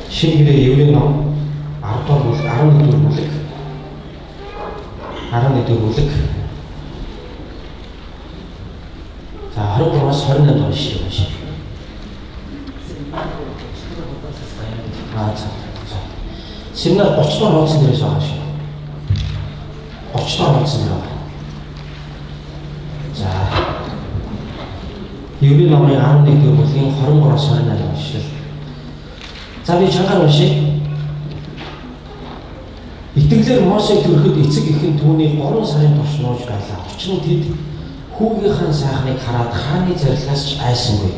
Шинэ гэрээ Еврей ном 10 дугаар бүлэг 11 дугаар бүлэг за 23-аас 28 дугаар шив байна. За. Семинар 30 дугаар хуудсан дээрээс байгаа шүү. 30 дугаар хуудсан дээр байгаа. За. Еврей номын 11 дугаар бүлгийн 23-аас 28 дугаар шив. За би чангаар уншия. Итгэлээр Мосег төрөхөд эцэг эхэн түүний 3 сарын турш нууж байлаа. Учир нь тэд хүүгийнхээ сайхныг хараад хааны зарилгаас ч айсангүй.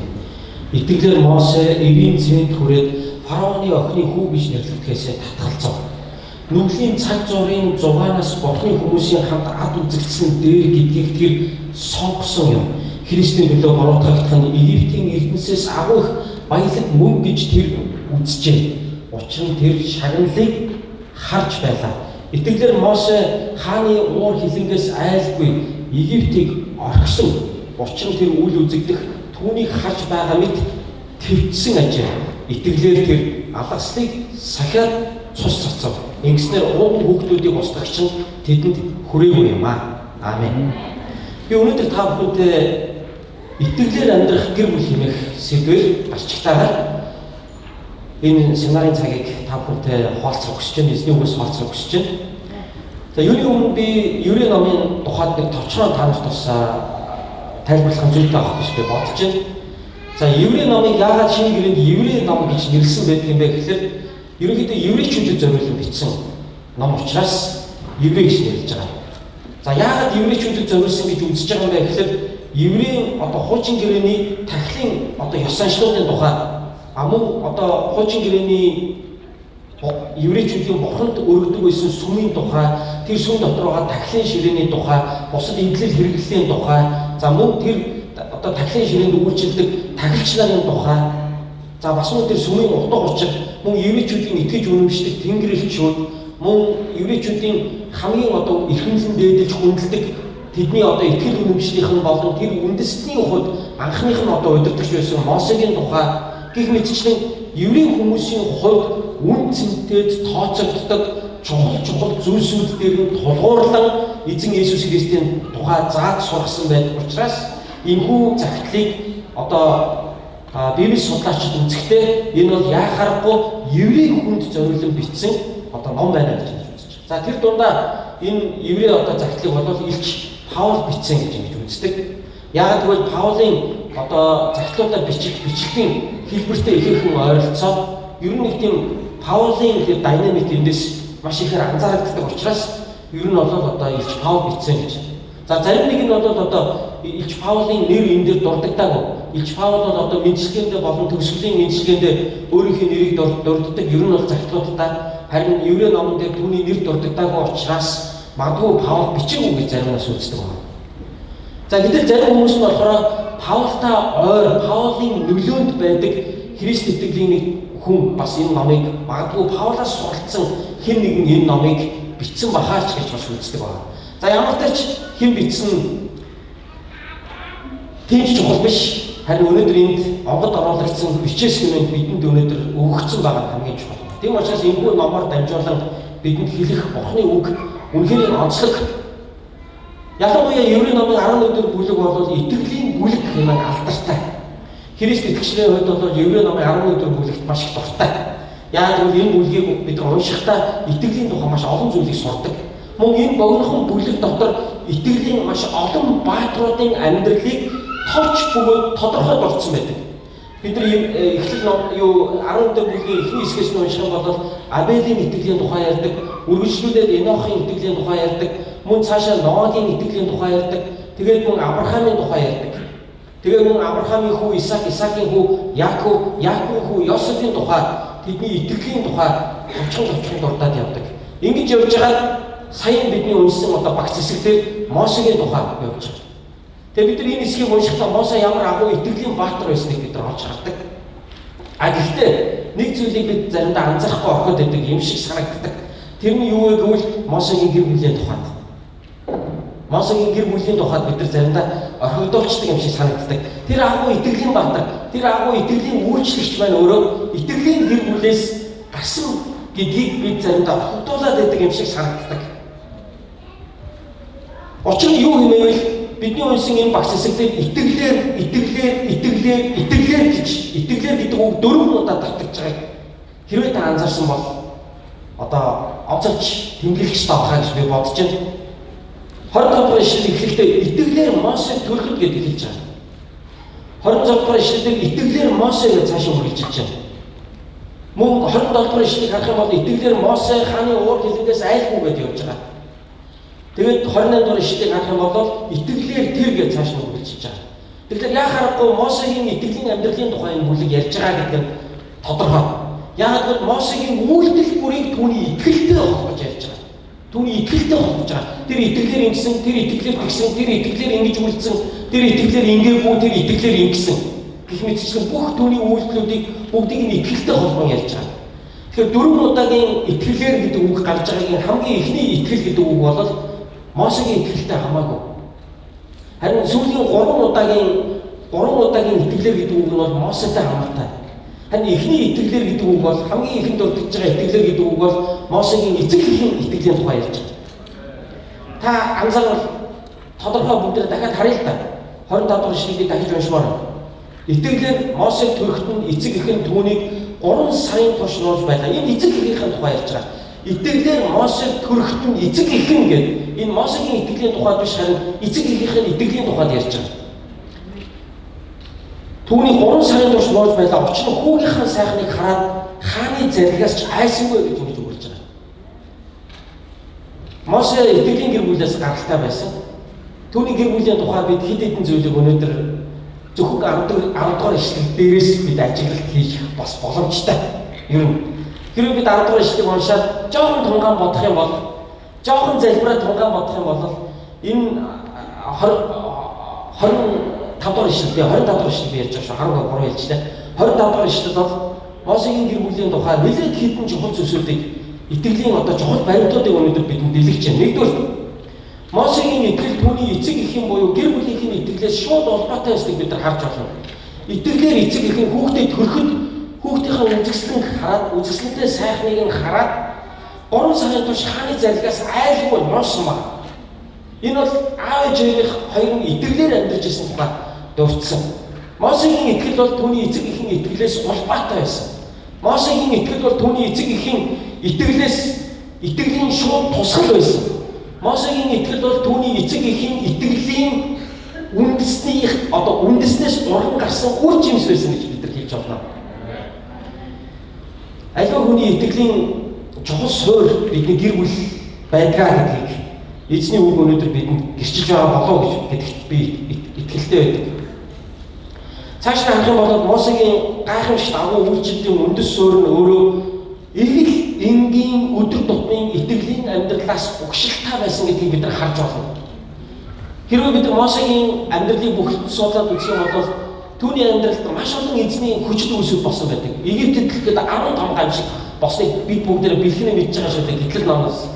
Итгэлээр Мосе эрийн цэвэнд хүрээд фараоны охины хүү гэж нэрлэгдэхээсээ татгалзав. Нүглийн цаг зуурын зугаанаас Бурхны хүмүүсийн хамт ад үзэгдсэн дээр гэдгийг тэр сонгосон юм. Христийн төлөө буруутгагдах нь Египтийн эрдэнэсээс агуу их баялаг мөн гэж тэр үзжээ. Учир нь тэр шагналыг харж байлаа. Итгэлээр Мосе хааны уур хилэнгээс айлгүй Египтийг орхисон. Учир нь тэр үл үзэгдэх түүнийг харж байгаа мэт твцсэн ажээ. Итгэлээр тэр алгаслыг сахиад цус цацав. Ингэснээр ууган хүүхдүүдийг устгагч нь тэдэнд хүрээгүй юм аа. Аамен. Би өнөөдөр та бүхэнтэй итгэлээр амьдрах гэр бүл хэмээх сэдвээр гарчтайгаар энэ семинарын цагийг та бүхэнтэй хуваалцах хүсэж байна. Эзний үгээс хуваалцах хүсэж байна. За юуны өмнө би Еврей номын тухайд нэг товчроо та нарт бас тайлбарлах зүйлтэй авах гэж би бодож байна. За Еврей номыг яагаад шинэ гэрээнд Еврей ном гэж нэрлсэн байдаг юм бэ гэхээр ерөнхийдөө еврейчүүдэд зориулсан бичсэн ном учраас еврей гэж нэрлэж байгаа. За яагаад еврейчүүдэд зориулсан гэж үзэж байгаа юм бэ гэхээр еврейн одоо хуучин гэрээний тахлын одоо ёс заншлуудын тухай мөн одоо хуучин гэрээний еврейчүүдийн бурханд өргөдөг байсан сүмийн тухай, тэр сүм дотор байгаа тахлын ширээний тухай, бусад эвлэл хэрэглэлийн тухай, за мөн тэр одоо тахлын ширээнд үйлчилдэг тахилч нарын тухай, за бас мөн тэр сүмийн утга учир, мөн еврейчүүдийн итгэж үнэмшдэг тэнгэр элчүүд, мөн еврейчүүдийн хамгийн одоо эрхэмлэн дээдэлж хүндэлдэг тэдний одоо итгэл үнэмшлийнхэн болон тэр үндэстний хувьд анхных нь одоо удирдахч байсан Мосегийн тухай гэх мэтчлэн еврей хүмүүсийн хувьд үн цэнтэд тооцогддог чухал зүйлсүүд дээр нь тулгуурлан эзэн Есүс Христийн тухай зааж сургасан байдаг учраас энэхүү загтлыг одоо Библи судлаачид үзэхдээ энэ бол яхахгүй еврей хүнд зориулан бичсэн одоо ном байна гэж үзэж байна. За тэр дундаа энэ еврей одоо загтлыг бол Илч Паул бичсэн гэж ингэж үздэг. Яагаад гэвэл Паулын одоо загтлуудаа бичлэгийн хэлбэртэй ихэнхэн ойролцоод ер нь нэг тийм Паулын тэр динамик эндээс маш ихээр анзаарэгддэг учраас ер нь бол одоо Илч Паул бичсэн гэж. За зарим нэг нь бол одоо Илч Паулын нэр энэ дээр дурддаггүй. Илч Паул бол одоо мэдлэгэндээ болон төгсгөлийн мэдлэгэндээ өөрийнхөө нэрийг дурддаг. Ер нь бол загтлуудаа харин еврей номон дээр түүний нэр дурддаггүй учраас магадгүй Паул бичээгүй гэж зарим нас үздэг байна. За гэтэл зарим хүмүүс нь болохоор Паултай ойр, Паулын нөлөөнд байдаг Христ итгэлийн нэг хүн бас энэ номыг магадгүй Паулаас суралцсан хэн нэгэн энэ номыг бичсэн бахаач гэж бас үздэг байна. За ямар ч хэн бичсэн тийч чухал биш. Харин өнөөдөр энд онгод оруулагдсан бичээс хэмээн бидэнд өнөөдөр өгөгдсөн байгаа хамгийн чухал. Тийм учраас энэхүү номоор дамжуулан бидэнд хэлэх Бурхны үг үнэхээр онцлог. Ялангуяа Еврей номын 11 бүлэг бол итгэлийн бүлэг хэмээн алдартай. Христ итгэгчдийн хувьд бол Еврей номын 11 бүлэгт маш их дуртай. Яагаад гэвэл энэ бүлгийг бид уншихдаа итгэлийн тухай маш олон зүйлийг сурдаг. Мөн энэ богинохон бүлэг дотор итгэлийн маш олон баатруудын амьдралыг товч бөгөөд тодорхой дурдсан байдаг. Бид нар эхлэл ном 11 бүлгийн эхний хэсгээс нь унших юм бол Абелийн итгэлийн тухай ярьдаг, үргэлжлүүлээд Энохын итгэлийн тухай ярьдаг, мөн цаашаа Ноагийн итгэлийн тухай ярьдаг, тэгээд мөн Авраамийн тухай ярьдаг. Тэгээд мөн Авраамийн хүү Исаак, Исаакийн хүү Яаков, Яаковын хүү Йосефийн тухай, тэдний итгэлийн тухай товчхон дурдаад явдаг. Ингэж явж байгаа саяхан бидний уншсан одоо багц хэсэгтэр Мосегийн тухай явж байгаа. Тэгээд бид нар энэ хэсгийг уншихдаа Мосе ямар агуу итгэлийн баатар байсныг бид нар олж хардаг. Гэхдээ нэг зүйлийг бид заримдаа анзаарахгүй орхиод байдаг юм шиг санагддаг. Тэр нь юу вэ гэвэл Мосегийн гэр бүлийн тухай. Мосегийн гэр бүлийн тухайд бид нар заримдаа орхигдуулцдаг юм шиг санагддаг. Тэр агуу итгэлийн баатар, тэр агуу итгэлийн үйлчлэгч маань өөрөө итгэлийн гэр бүлээ амьдралээс гарсан гэдгийг бид заримдаа холдуулаад байдаг юм шиг санагддаг. Учир нь юу хэмэвэл бидний уншин энэ багц хэсэгтээ итгэлээр гэдэг үг 4 удаа давтагдж байгааг хэрвээ та анзаарсан бол одоо онцолж тэмдэглэх хэрэгтэй байхаа гэж би бодож байна. 25 дугаар ишлэл эхлэхдээ итгэлээр Мосег төрөхөд гэдэг хэлж байгаа. 26 дугаар ишлэлээр итгэлээр Мосег цаашаа үргэлжилж байна. Мөн 27 дугаар ишлэлийг харах юм бол итгэлээр Мосе хааны уур хилэнгээс айлгүй гэж явж байгаа. Тэгээд 28 дугаар ишлэлийг харах юм бол итгэлээр тэр гэж цаашаа үргэлжилж байгаа. Тэгэхээр яхаарахгүй Мосегийн итгэлийн амьдралын тухай энэ бүлэг ярьж байгаа гэдэг нь тодорхой. Яг л Мосегийн үйлдэл бүрийг түүний итгэлтэй холбож ярьж байгаа. Түүний итгэлтэй холбож байгаа. Тэр итгэлээр ингэсэн, тэр итгэлээр тэгсэн, тэр итгэлээр ингэж үйлдсэн, тэр итгэлээр ингээгүү, тэр итгэлээр ингэсэн гэх мэтчлэн бүх түүний үйлдэлүүдийг бүгдийг нь итгэлтэй холбон ярьж байгаа. Тэгэхээр 4 удаагийн итгэлээр гэдэг үг гарч байгаагийн хамгийн эхний итгэл гэдэг үг бол Мосегийн итгэлтэй хамаагүй. Харин сүүлийн 3 удаагийн итгэлээр гэдэг үг нь бол Мосетэй хамаатай. Харин эхний итгэлээр гэдэг үг бол хамгийн ихэнд дурдж байгаа итгэлээр гэдэг үг бол Мосегийн эцэг эхийн итгэлийн тухай ярьж байгаа. Та анзаарвал тодорхой бүгдээ дахиад харъя л да. 25 дахь ишлэлийг дахиж уншмаар. Итгэлээр Мосег төрөхт нь эцэг эхэн түүнийг 3 сарын турш нууж байлаа. Энэ эцэг эхийнхээ тухай ярьж байгаа. Итгэлээр Мосег төрөхт нь эцэг эхэн гэдэг энэ Мосегийн итгэлийн тухай биш харин эцэг эхийнхээ итгэлийн тухайд ярьж байгаа. Түүний 3 сарын турш нууж байлаа. Учир нь хүүгийнхээ сайхныг хараад хааны зарилгаас ч айсангүй гэж ингэж өгүүлж байгаа. Мосе итгэлийн гэр бүлээс гаралтай байсан. Түүний гэр бүлийн тухай бид хэд хэдэн зүйлийг өнөөдөр зөвхөн 10 дугаар ишлэл дээрээс бид ажиглалт хийж бас боломжтой. Ер нь хэрвээ бид 10 дугаар ишлэлийг уншаад жоохон тунгаан бодох юм бол жоохон залбираад тунгаан бодох юм бол энэ 25 дугаар ишлэлтэй 25 дугаар ишлэл ярьж байгаа шүү. 13 хэлжтэй. 25 дугаар ишлэл бол Мосегийн гэр бүлийн тухай нэлээд хэдэн чухал зүйлсүүдийг итгэлийн одоо чухал баримтуудыг өнөөдөр бидэнд дэлгэж байна. Нэгдүгээр Мосегийн итгэл түүний эцэг эхийн буюу гэр бүлийнхээ итгэлээс шууд холбоотой байсныг бид нар харж байна. Итгэлээр эцэг эхийн хүүхдэд төрөхөд хүүхдийнхээ үзэсгэлэнг хараад үзэсгэлэнтэй сайхныг нь хараад 3 сарын турш хааны зарилгаас айлгүй нуусан ба. Энэ бол аав ээжийн хоёр нь итгэлээр амьдарч ирсэн тухай дурдсан. Мосегийн итгэл бол түүний эцэг эхийн итгэлээс улбаатай байсан. Мосегийн итгэл бол түүний эцэг эхийн итгэлийн шууд тусгал байсан. Мосегийн итгэл бол түүний эцэг эхийн итгэлийн үндэснээс уран гарсан үр жимс байсан гэж бид нар хэлж байна. Аливаа хүний итгэлийн чухал суурь бидний гэр бүл байдгаа гэдгийг эзний үг өнөөдөр бидэнд гэрчилж байгаа болов уу гэдэгт би итгэлтэй байдаг. Цааш нь харах юм бол Мосегийн гайхамшигт агуу үйлчлэлийн үндэс суурь нь өөрөө эргэл энгийн өдөр тутмын итгэлийн амьдралаас угшилтай байсан гэдгийг бид нар харж байна. Хэрвээ бид Мосегийн амьдралыг бүгд судлаад үзэх юм бол түүний амьдралд маш олон эзний хүчтэй үсэг болсон байдаг. Египтэд гэхэд 15 гамшиг босныг бид бүгдээ бэлхнэ мэдж байгаа шүү дээ гэтэл номоос.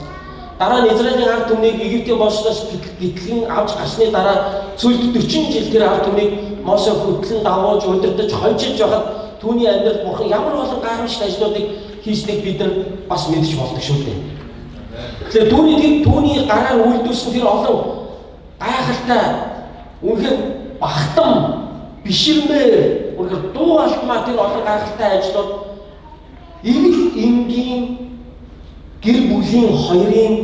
Дараа нь Израилийн ард түмнийг Египтийн бослоос гэтлэн авч гарсны дараа цөлд 40 жил тэр ард түмнийг Мосе хөтлөн давуулж удирдах хончилж байхад түүний амьдралд бурхан ямар олон гайхамшигт ажлуудыг хийснийг бид нар бас мэдж болдог шүү дээ. Тэгэхээр түүний гараар үйлдүүлсэн тэр олон гайхалтай үнэхээр бахтам биширмээр үнэхээр дуу алтмаа тэр олон гайхалтай ажлууд эргэл энгийн гэр бүлийн хоёрын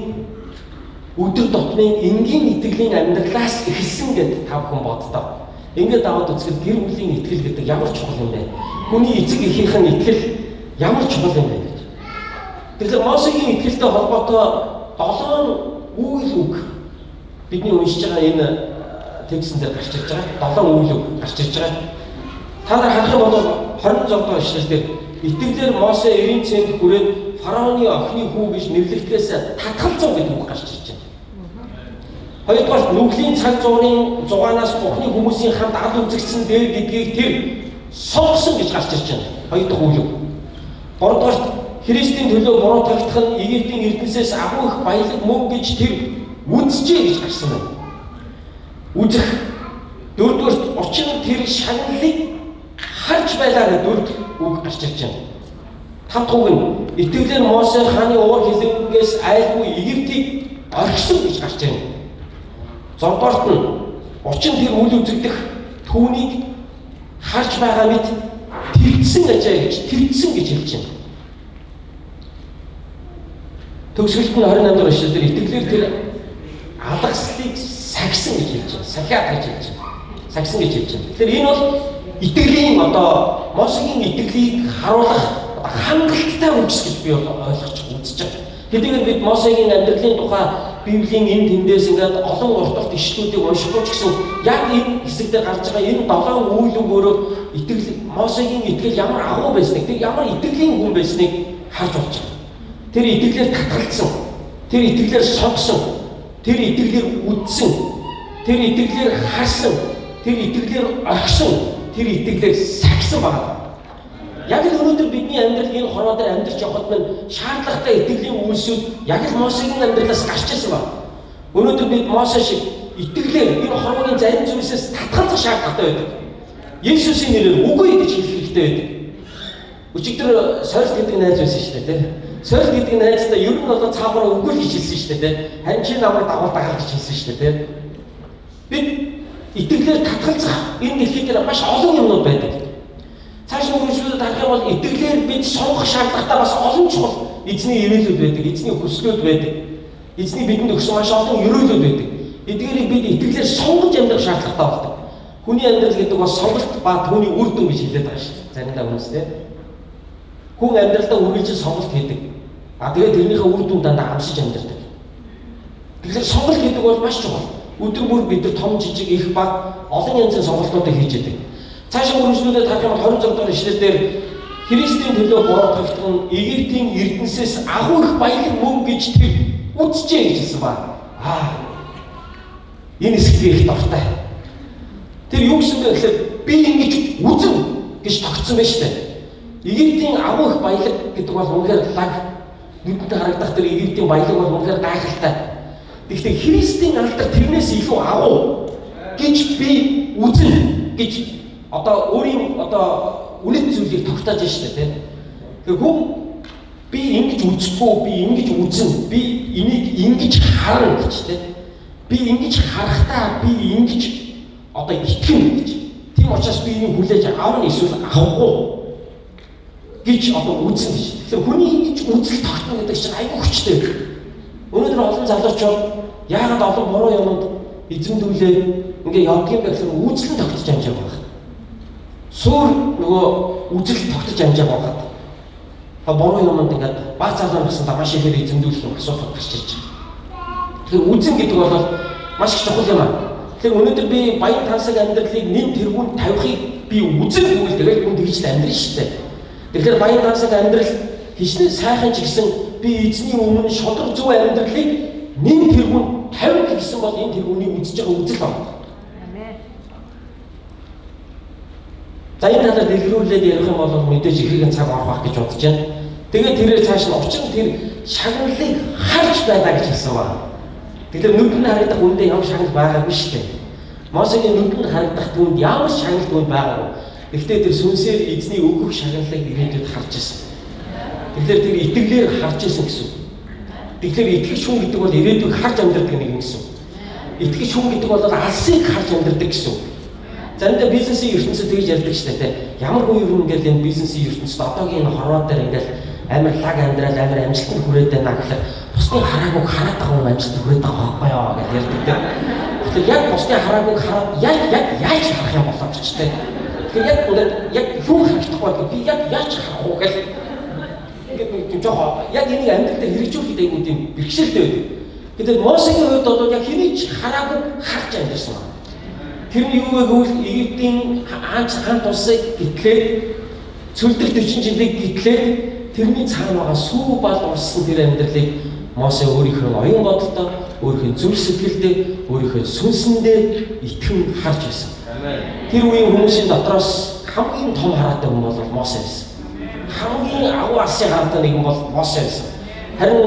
өдөр тутмын энгийн итгэлийн амьдралаас эхэлсэн гэдэг та бүхэн боддоо. Ингээд аваад үзэхэд гэр бүлийн итгэл гэдэг ямар чухал юм бэ? Хүний эцэг эхийнх нь итгэл ямар чухал юм бэ гэж. Тэгэхээр Мосегийн итгэлтэй холбоотой 7 үйл үг бидний уншиж байгаа энэ текстэн дээр гарч ирж байгаа. 7 үйл үг гарч ирж байгаа. Та нар харах юм бол 26 дугаар ишлэлдэр итгэлээр Мосе эрийн цэнд хүрээд фараоны охины хүү гэж нэрлэгдээс татгалзуу гэдэг үг гарч ирж байна. Хоёрдугаар нүглийн цаг зуурын зугаанаас Бухны хүмүүсийн хамт аль үзэгдсэн дээр гэдгийг тэр сонгосон гэж гарч ирж байна. Хоёр дахь үйл үг. Гуравдугаар Христийн төлөө буруу тагтах нь Египтийн эрдэнэсээс агуу их баялаг мөн гэж тэр үзжээ гэж гарсан байна. Үзэх. Дөрөвдүгээр учир нь тэр шагналыг харж байлаа гэдэг дөрөв үг гарч ирж байна. Тав туг нь итгэлээр Мосе хааны уур хилэнгээс айлгүй Египтийг орхисон гэж гарч ирнэ. Зурдоорт нь учин тэр үл үзэгдэх түүнийг харж байгаа мэт тэрдсэн гэж хэлж байна. Төгсгөлт нь 28 дугаар ишлэл дээр итгэлээр тэр алгаслыг сагсан гэж хэлж байна. Сахиад гэж хэлж байна. Сагсан гэж хэлж байна. Тэгэхээр энэ бол итгэлийн Мосегийн итгэлийг харуулах хангалттай үгс гэж би ойлгож үзэж байна. Хэдийгээр бид Мосегийн амьдралын тухай Библийн энэ тэндээс ингээд олон урталт ишлүүдийг уншихгүй ч гэсэн яг энэ хэсэг дээр гарч байгаа энэ 7 үйл өөрөө итгэл Мосегийн итгэл ямар агуу байсныг, тэр ямар итгэлийн хүн байсныг харж болж байна. Тэр итгэлээр татгалцсан, тэр итгэлээр сонгосон, тэр итгэлээр үдсэн, тэр итгэлээр харсан, тэр итгэлээр орхисон, тэр итгэлээр сагсан байна. Яг л өнөөдөр бидний амьдрал энэ хорвоо дээр амьдарч явхад маань шаардлагатай итгэлийн үйлсүүд яг л Мосегийн амьдралаас гарч ирсэн байна. Өнөөдөр бид Мосе шиг итгэлээр энэ хорвогийн зарим зүйлсээс татгалзах шаардлагатай байдаг. Есүсийн нэрээр үгүй гэж хэлэх хэрэгтэй байдаг. Өчигдөр сорилт гэдэг найз байсан шүү дээ, тийм. Сорилт гэдэг найзтай ер нь бол цаавраа үгүй гэж хэлсэн шүү дээ, тийм. Харин чи намайг дагуул дагаад гэж хэлсэн шүү дээ, тийм. Бид итгэлээр татгалзах энэ дэлхий дээр маш олон юмнууд байдаг. Цааш нь үргэлжлүүлээд харах юм бол итгэлээр бид сонгох шаардлагатай бас олон чухал эзний ирээлүүд байдаг, эзний хүслүүд байдаг. Эзний бидэнд өгсөн маш олон өрөөлүүд байдаг. Эдгээрийг бид итгэлээр сонгож амьдрах шаардлагатай болдог. Хүний амьдрал гэдэг бол сонголт ба түүний үр дүн гэж хэлээд байгаа шүү дээ. Заримдаа хүмүүс тийм. Хүн амьдралдаа үргэлжлэн сонголт хийдэг. Тэгээд тэрнийхээ үр дүн дандаа амсаж амьдрдаг. Тэгэхээр сонголт гэдэг бол маш чухал. Өдөр бүр бид нар том жижиг их баг олон янзын сонголтуудыг хийж яадаг. Цаашаа үргэлжлүүлээд харах юм бол 26 дугаар ишлэлээр Христийн төлөө буруутгагдах нь Египтийн эрдэнэсээс агуу их баялаг мөн гэж тэр үтжээ гэж хэлсэн байна. Энэ хэсгийг их дуртай. Тэр юу гэсэн бэ гэхээр би ингэж үзэн гэж тогтсон байж таа. Египтийн агуу их баялаг гэдэг бол үнэхээр лаг нүдэнд харагдах тэр Египтийн баялаг бол үнэхээр гайхалтай. Гэхдээ Христийн алдар тэрнээс илүү агуу гэж би үзэн гэж өөрийн үнэт зүйлийг тогтоож штэ тийм. Тэгэхээр хүн би ингэж үзэхгүй, би ингэж үзэн, би энийг ингэж харна гэж тийм. Би ингэж харахтаа би ингэж итгэн гэж. Тийм учраас би энийг хүлээж авна эсвэл авахгүй гэж үзэн гэж. Тэгэхээр хүний ингэж үзэл тогтно гэдэг чинь айгүй хүчтэй. Өнөөдөр олон залуучууд яагаад олон буруу юмд эзэмдүүлээ ингээ явдгийг гэхээр үзэл тогтож амжаагүй байна. Суур нөгөө үзэл тогтож амжаагүй байна. Буруу юмд ингээд бац залуу гэсэн маш ихээр эзэмдүүлэх юм асуудал гарч ирж байна. Тэгэхээр үзэн гэдэг бол маш их чухал юм аа. Тэгэхээр өнөөдөр би баян тансаг амьдралыг нэм тэргүүнд тавихыг би үзэн тэгвэл тэгээд хүн тэгж л амьдрын шүү дээ. Тэгэхээр баян тансаг амьдрал хичнээн сайхан ч гэсэн би эзний өмнө шудраг зөв амьдралыг нэм тэргүүнд тавих гэсэн бол энэ тэргүүний үзэж байгаа үзэл байна. За энэ талаар дэлгэрүүлээд ярих юм бол мэдээж ихэнх цаг орох байх гэж бодож байна. Тэгээд тэрээр цааш нь учир нь тэр шагналыг харж байлаа гэж хэлсэн байна. Тэгэхээр нүдэнд харагдах үндэ ямар шагнал байгаагүй шүү дээ. Мосегийн нүдэнд харагдах түнд ямар шагнал түнд байгаагүй. Гэхдээ тэр сүнсээр эзний өгөх шагналыг ирээдүйд харж ирсэн. Тэгэхээр тэр итгэлээр харж ирсэн гэсэн. Тэгэхээр итгэж хүн гэдэг бол ирээдүйг харж амьдардаг нэг юм гэсэн. Итгэж хүн гэдэг бол алсыг харж амьдардаг гэсэн. Заримдаа бизнесийн ертөнцид тэгж ярьдаг шүү дээ. Ямар хүн юм ингээл энэ бизнесийн ертөнцид одоогийн энэ хорвоо дээр ингээл амар лаг амьдрал амар амжилтанд хүрээд байна гэхэл бусдыг хараагүй хараад байгаа хүн амжилтанд хүрээд байгаа байхгүй яа гэж ярьдаг тийм. Тэгэхээр яг бусдыг хараагүй хараад яаж харах юм болоо гэж тийм. Тэгэхээр яг юу харагдахгүй би яаж харах уу гэж ингээд жоохон яг энийг амьдрал дээр хэрэгжүүлэхэд айгүй тийм бэрхшээлтэй байдаг. Гэтэл Мосегийн хувьд бол яг хэнийг хараагүй харж амьдсан байна. Тэр нь юу вэ гэвэл Египтийн хаан тусыг гитлээд цөлдөх 40 жилийг гитлээд тэрний цаана байгаа сүү бал урссан тэр амьдралыг Мосе өөрийнхөө оюун бодолтой, өөрийнхөө зүрх сэтгэлдээ, өөрийнхөө сүнсэндээ итгэн харж байсан. Тэр үеийн хүмүүсийн дотроос хамгийн том хараатай хүн бол Мосе байсан. Хамгийн агуу алсын хараатай нэгэн бол Мосе байсан. Харин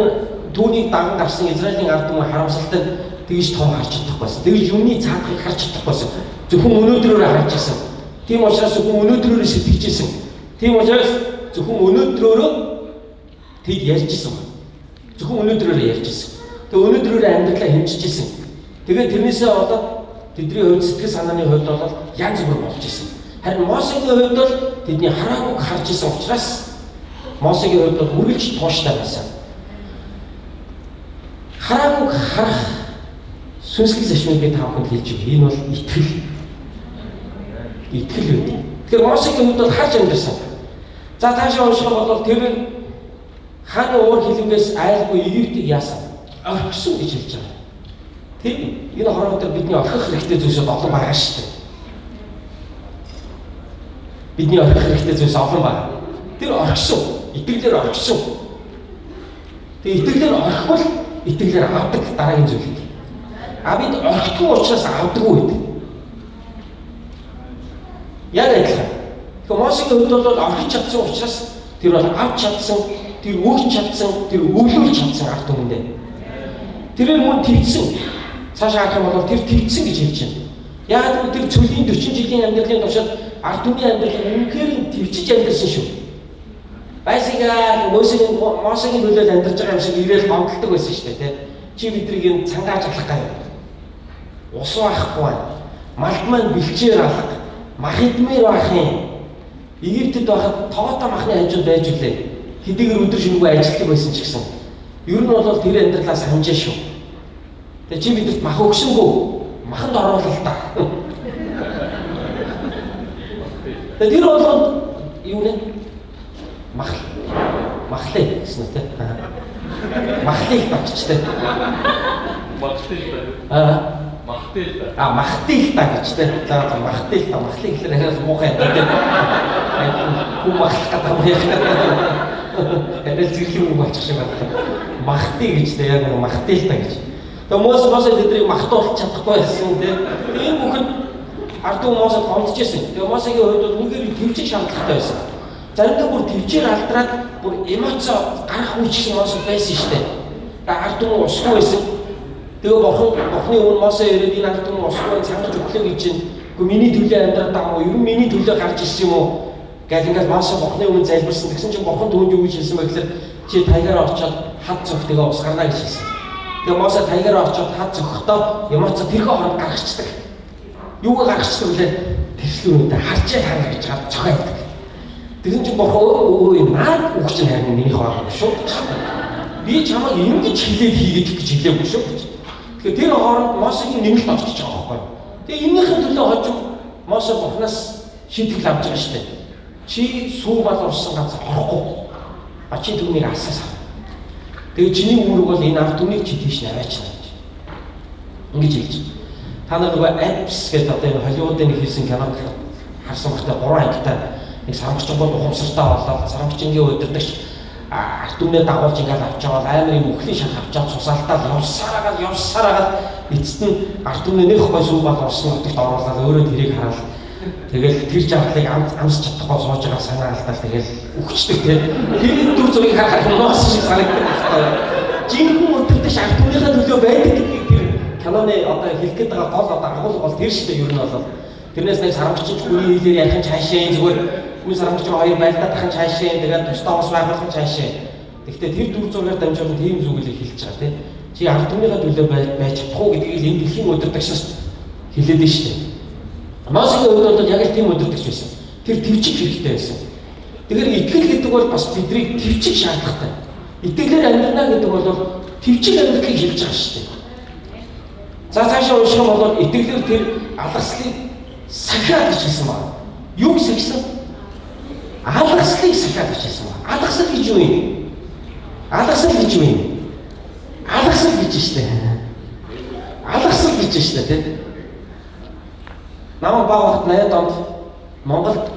түүнийг даган гарсан Израилийн ард түмэн харамсалтай тэгж том харж чадахгүйсэн. Тэгж юмны цаадхыг харж чадахгүйсэн. Зөвхөн өнөөдрөөр харж ирсэн. Тийм учраас зөвхөн өнөөдрөөр сэтгэж ирсэн. Тийм учраас зөвхөн өнөөдрөөрөө тэд ярьж исэн байна. Зөвхөн өнөөдрөөрөө ярьж исэн. Тэгээ өнөөдрөөрөө амьдралаа хэмжиж исэн. Тэгээ тэрнээсээ болоод тэдний хувьд сэтгэл санааны хувьд бол янз бүр болж исэн. Харин Мосегийн хувьд бол тэдний хараагүй харж исэн учраас Мосегийн хувьд бол үргэлж тууштай байсан. Хараагүй харах сүнслэг зашмыг би та бүхэнд хэлж өгье. Энэ бол итгэл. Итгэл үү. Тэгэхээр Мосегийн хувьд бол харж амьдсан. За таашаа унших бол тэр хааны уур хилэнгээс айлгүй Египтийг яасан? Орхисон гэж хэлж байгаа. Тийм. Энэ хорвоо дээр бидний орхих хэрэгтэй зүйлсүүд олон байгаа шүү дээ. Бидний орхих хэрэгтэй зүйлс олон байна. Тэр орхисон. Итгэлээр орхисон. Тэгээ итгэлээр орхивол итгэлээр авдаг дараагийн зүйлийг. Бид орхихгүй учраас авдаггүй гэдэг. Яг адилхан. Тэгэхээр Мосегийн хувьд бол орхиж чадсан учраас тэр бол авч чадсан, тэр өгч чадсан, тэр өглөөлж чадсан ард түмэндээ. Тэрээр мөн твцсэн. Цаашаа харах юм бол тэр твцсэн гэж хэлж байна. Яг тэр цөлийн 40 жилийн амьдралын туршид ард түмний амьдралыг үнэхээр твчиж амьдсан шүү. Байсагаа Мосегийн төлөөл амьдарч байгаа юм шиг ирээл гомдолдог байсан шүү дээ, тийм. Чи бидрийг энэ цангааж алах гай. Ус байхгүй байна. Малд маань бэлчээр алга. Мах идмээр байх юм. Египтэд байхад тоогоо махны хажууд байж үлээ. Хэдийгээр өдөр шөнөгүй ажилладаг байсан ч гэсэн. Ер нь бол тэр амьдралаас хамжаа шүү. Тэгээ чи бидэд мах өгсөнгөө маханд оруулал та. Тэгээ тэр бол юу нэ? Махлаа гэсэн үү те. Махлыг багчтай. Махтыг та гэж те. За махтыг та махлыг гэхээр арай муухай те. Хүн махлах гэдэг юм яа. Арай зэрлэг үг болчих шиг байна. Махтыг гэж те яг махтыг та гэж. Тэгээ Мосе тэднийг махтуулж чадахгүй байсан те. Энэ бүхэн ард түмэн Мосед гомдож ирсэн. Тэгээ Мосегийн хувьд бол үнэхээр төвчig шаардлагатай байсан. Заримдаа бүр төвчээр алдраад бүр эмоц гарах үеч Мосед байсан шүү дээ. Тэгээ ард түмэн усгүй байсан. Тэгээ Бурхны өмнө Мосе ирээд энэ ард түмэн усгүй цангаж өглөө гэж чинь үгүй миний төлөө амьдраад байгаа юм уу? Ер нь миний төлөө гарч ирсэн юм уу? Гэж ингээд Мосе Бурхны өмнө залбирсан. Тэгсэн чинь Бурхан түүнд юу гэж хэлсэн бэ гэхээр чи таягаараа очиод хад зүг тэгээ ус гарна гэж хэлсэн. Тэгээ Мосе таягаараа очиод хад зүгтөө эмоц тэрхүү хоронд гаргацдаг. Юуг гаргацдаг вэ? Тэрслүүнүүдээ харчаад хангах гэж гад цохойдаг. Тэгсэн чинь Бурхан өө наад үг чинь харин миний хоороо шүү. Би чамайг ингэж хилээд хийгээд гэж хэлээгүй шүү. Тэгэхээр тэр хооронд Мосегийн нэмэлт орчиж байгаа байхгүй. Тэгээ энэхийн төлөө хожим Мосе Бурханаас шийтгэл авч байгаа шүү дээ. Чи сүү бал урсан газар орохгүй. Чи түүнийг алсаас ав. Тэгээ чиний үүрэг бол энэ ард түмнийг чи тийш наваачна гэж. Ингэж хэлж байна. Та нар нөгөө Apps гэдэг одоо энэ Холливуудын хийсэн киног харсан багтаа 3 ангитай нэг сармагчгууд ухамсартай болоод сармагчингийн удирдагч ард түмнээ дагуулж ингээд авч яваад амар юм өхлийн шах авчаад цусаалтаад явсараагаад эцэст нь ард түмний нэг гой сүү бол орсон нутагт оруулаад өөрөө тэрийг хараад тэгэл тэр жаргалыг амсч чадахгүй сууж байгаа санаа алдаад тэгэл өгчдөг тийм. Тэр дүр зургийг харахад ноос шиг санагддаг байна. Жинхэнэ удирдагч ард түмнийхээ төлөө байдаг гэдгийг тэр киноны одоо хэлэх гээд байгаа гол одоо агуулга бол тэр шүү дээ ер нь бол. Тэрнээс нэг сармагчч хүний хэлээр ярих нь цаашаа зүгээр хүн сармагч хоёр байлдаад тахын цаашаа тэгээд тусдаа ус байгуулах цаашаа. Гэхдээ тэр дүр зургаар дамжуулан тийм зүгэлийг хэлж байгаа тийм. Чи ард түмнийхээ төлөө байж чадахгүй гэдгийг энэ дэлхийн удирдагчаас хэлээд нь шүү дээ. Мосегийн хувьд бол яг л тийм удирдагч байсан. Тэр твчиг хэрэгтэй байсан. Тэгэхээр итгэл гэдэг бол бас биднийг твчиг шаардлагатай. Итгэлээр амьдрна гэдэг бол твчиг амьдралыг хэлж байгаа шүү дээ. За цаашаа унших юм бол итгэлээр тэр алгаслыг сахиад гэж хэлсэн байна. Юу гэсэн? Алгаслыг сахиад гэж хэлсэн байна. Алгасл гэж юу юм? Алгасл гэж юу юм? Алгасл гэж шүү дээ. Алгасл гэж шүү дээ тийм. Намайг баахад 80-аад онд Монголд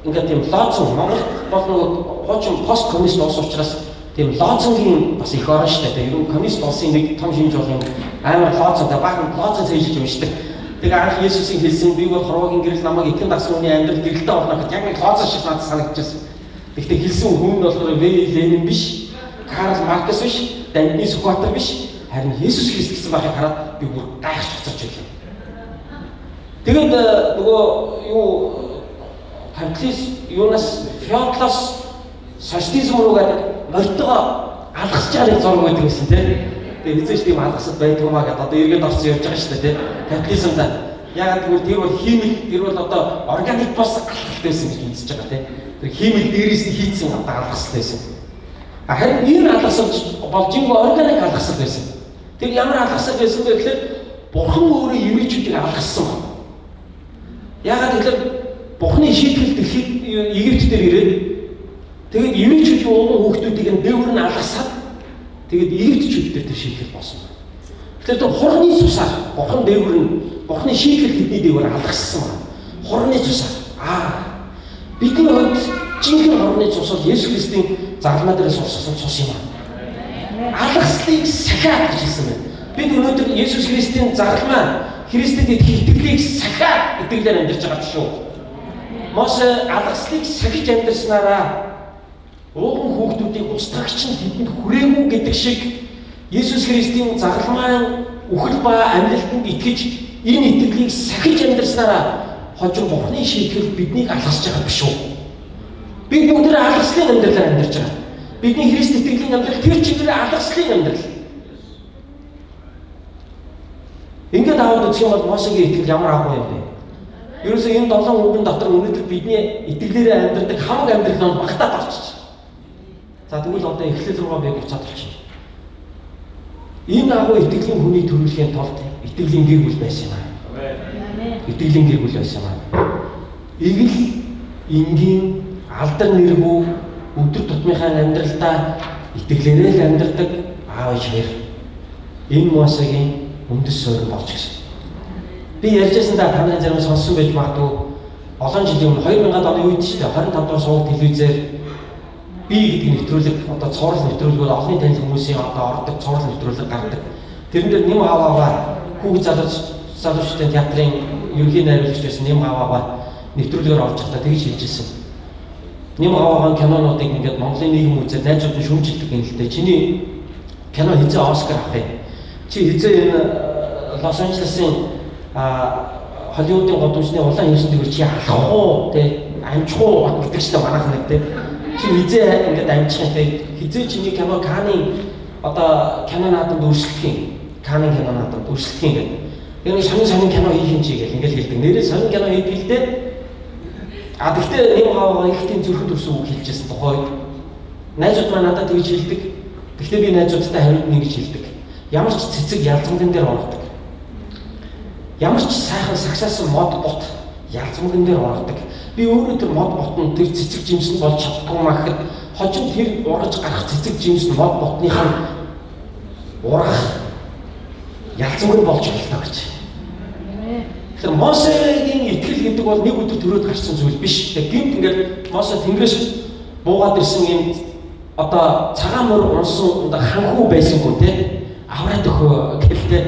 ингээд тийм лооцсон Монгол бол нөгөө хуучин пост коммунист улс учраас тийм лооцонгийн бас их орон шүү дээ. Ер нь коммунист улсын нэг том шинж бол юм амар лооцонтой баахан лооцон цэжиж юмшдаг. Тэгээ анх Есүсийн хэлсэн би бол хорвоогийн гэрэл намайг итгэн дагсан хүний амьдрал гэрэлтэй болно гэхэд яг нэг лооцон шиг надад санагдчихсан. Гэхдээ хэлсэн хүн нь болохоор Ленин биш, Карл Маркс биш, Дандны Сүхбаатар биш, харин Есүс Христ гэсэн байхыг хараад би бүр гайхаж буцаж ирлээ. Тэгээд нөгөө юу Каплис юунаас Феодлос социализм руугаа морьтойгоо алгасч байгаа зураг байдаг гэсэн тийм. Тэгээ эзэн тийм алгасад байдаг юмаа гэдэг одоо эргээд орсон явж байгаа шүү дээ тийм. Капитализмда яагаад гэвэл тэр бол химик, тэр бол одоо органик бос алхалт байсан гэж үзэж байгаа тийм. Тэр химик дээрээс нь хийцэн одоо алгасал байсан. Харин энэ алгасалж болж юм органик алгасал байсан. Тэр ямар алгасал байсан бэ гэхээр Бурхан өөрөө еврейчүүдийг алгасан байна. Яагаад гэвэл Бурханы шийтгэл дэлхийд Египт дээр ирээд тэгээд еврейчүүдийн уулын хүүхдүүдийг нь дэврэн алгасаад тэгээд египтчүүд дээр тэр шийтгэл болсон байна. Тэгэхээр тэр хурны цусаар Бурхан дэврэн Бурханы шийтгэл тэдний дэврэн алгасан байна. Хурны цусаар. Бидний хувьд жинхэнэ хурны цус бол Есүс Христийн загламаа дээрээс урсгасан цус юм байна. Алгаслыг сахиад гэж хэлсэн байна. Бид өнөөдөр Есүс Христийн загламаа Христэд итгэлийг сахиад итгэлээр амьдарч байгаа шүү. Мосе алгаслыг сахиж амьдарснараа ууган хүүхдүүдийг устгагч нь тэдэнд хүрээгүй гэдэг шиг Есүс Христийн загламаа үхэл ба амьдлалтанд итгэж энэ итгэлийг сахиж амьдарснараа хожим Бурханы шийтгэл биднийг алгасч байгаа биш үү? Бид бүгд алгаслын амьдралаар амьдарч байгаа. Бидний Христ итгэлийн амьдрал тэр чигээр алгаслын амьдрал. Ингээд аваад үзэх юм бол Мосегийн итгэл ямар агуу юм бэ? Ерөөсөө энэ 7 үгэн дотор өнөөдөр бидний итгэлээрээ амьдардаг хамаг амьдрал нь багтаад орчих. За тэгвэл одоо эхлэл руугаа би буцаад орчих. Энэ агуу итгэлийн хүний төрөлхийн тулд итгэлийн гэр бүл байсан юм аа. Итгэлийн гэр бүл байсан юм аа. Игэл энгийн алдар нэргүй өдөр тутмынхаа амьдралдаа итгэлээрээ л амьдардаг аав ээж хоёр. Энэ Мосегийн үндэс суурь болж гисэн. Би ярьжсандаа та нарын зарим сонссон байж магадгүй олон жилийн өмнө 2000-ад оны үед ч 25 дугаар суулгад телевизээр би гэдэг нэвтрүүлэг одоо цорол нэвтрүүлгүүд олонний танил хүмүүсийн одоо ордог цорол нэвтрүүлэг гардаг. Тэрэн дээр нэм аваагаа хүүхд залуучуудын театрын ерөнхий найруулагч байсан нэм аваагаа нэвтрүүлгээр орж байхдаа тэгж хэлжсэн. Нэм аваагаан кинонуудыг ингээд Монголын нийгэм үзээд найзууд нь шүүмжилдэг юм л дээ. Чиний кино хизээ Оскар авах юм. Чи хизээ энэ Лос Анжелесын Холливуудын годамжны улаан юусэн дээр чи алах уу те амжих уу гэдэг чинь манайх нэг те чи хизээ ингээд амжих юм те хизээ чиний кино Канны одоо кино наадамд өрсөлдөх юм. Канны кино наадамд өрсөлдөх юм гэдэг. Энэ сонин кино хийх юм чи гэх ингээд хэлдэг. Нэрээ сонин кино хийдэлтэй гэхдээ нэм хаваа их тийм зүрхэнд өрсөн үг хэлжсэн тухай. Найзууд маань надад тэгж хэлдэг. Гэхдээ би найзуудтай хариуд нэг гэж хэлдэг. Ямар ч цэцэг ялцмагын дээр ордог. Ямар ч сайхан сагсаасан мод бот ялцмагын дээр ордог. Би өөрөө тэр мод ботн тэр цэцэг жимс нь болж чаддгүй маа гэхэд хожим тэр ургаж гарах цэцэг жимс нь мод ботныхан ургах ялцмаг болж байлаа гэж. Тэгэхээр Мосегийн итгэл гэдэг бол нэг өдөр төрөөд гарсан зүйл биш. Тэгээ гинт ингээд Мосе тэнгэрээс буугаад ирсэн юм одоо цагаан мөр унсан ханхуу байсангүй те авраад өхөө гэлтэй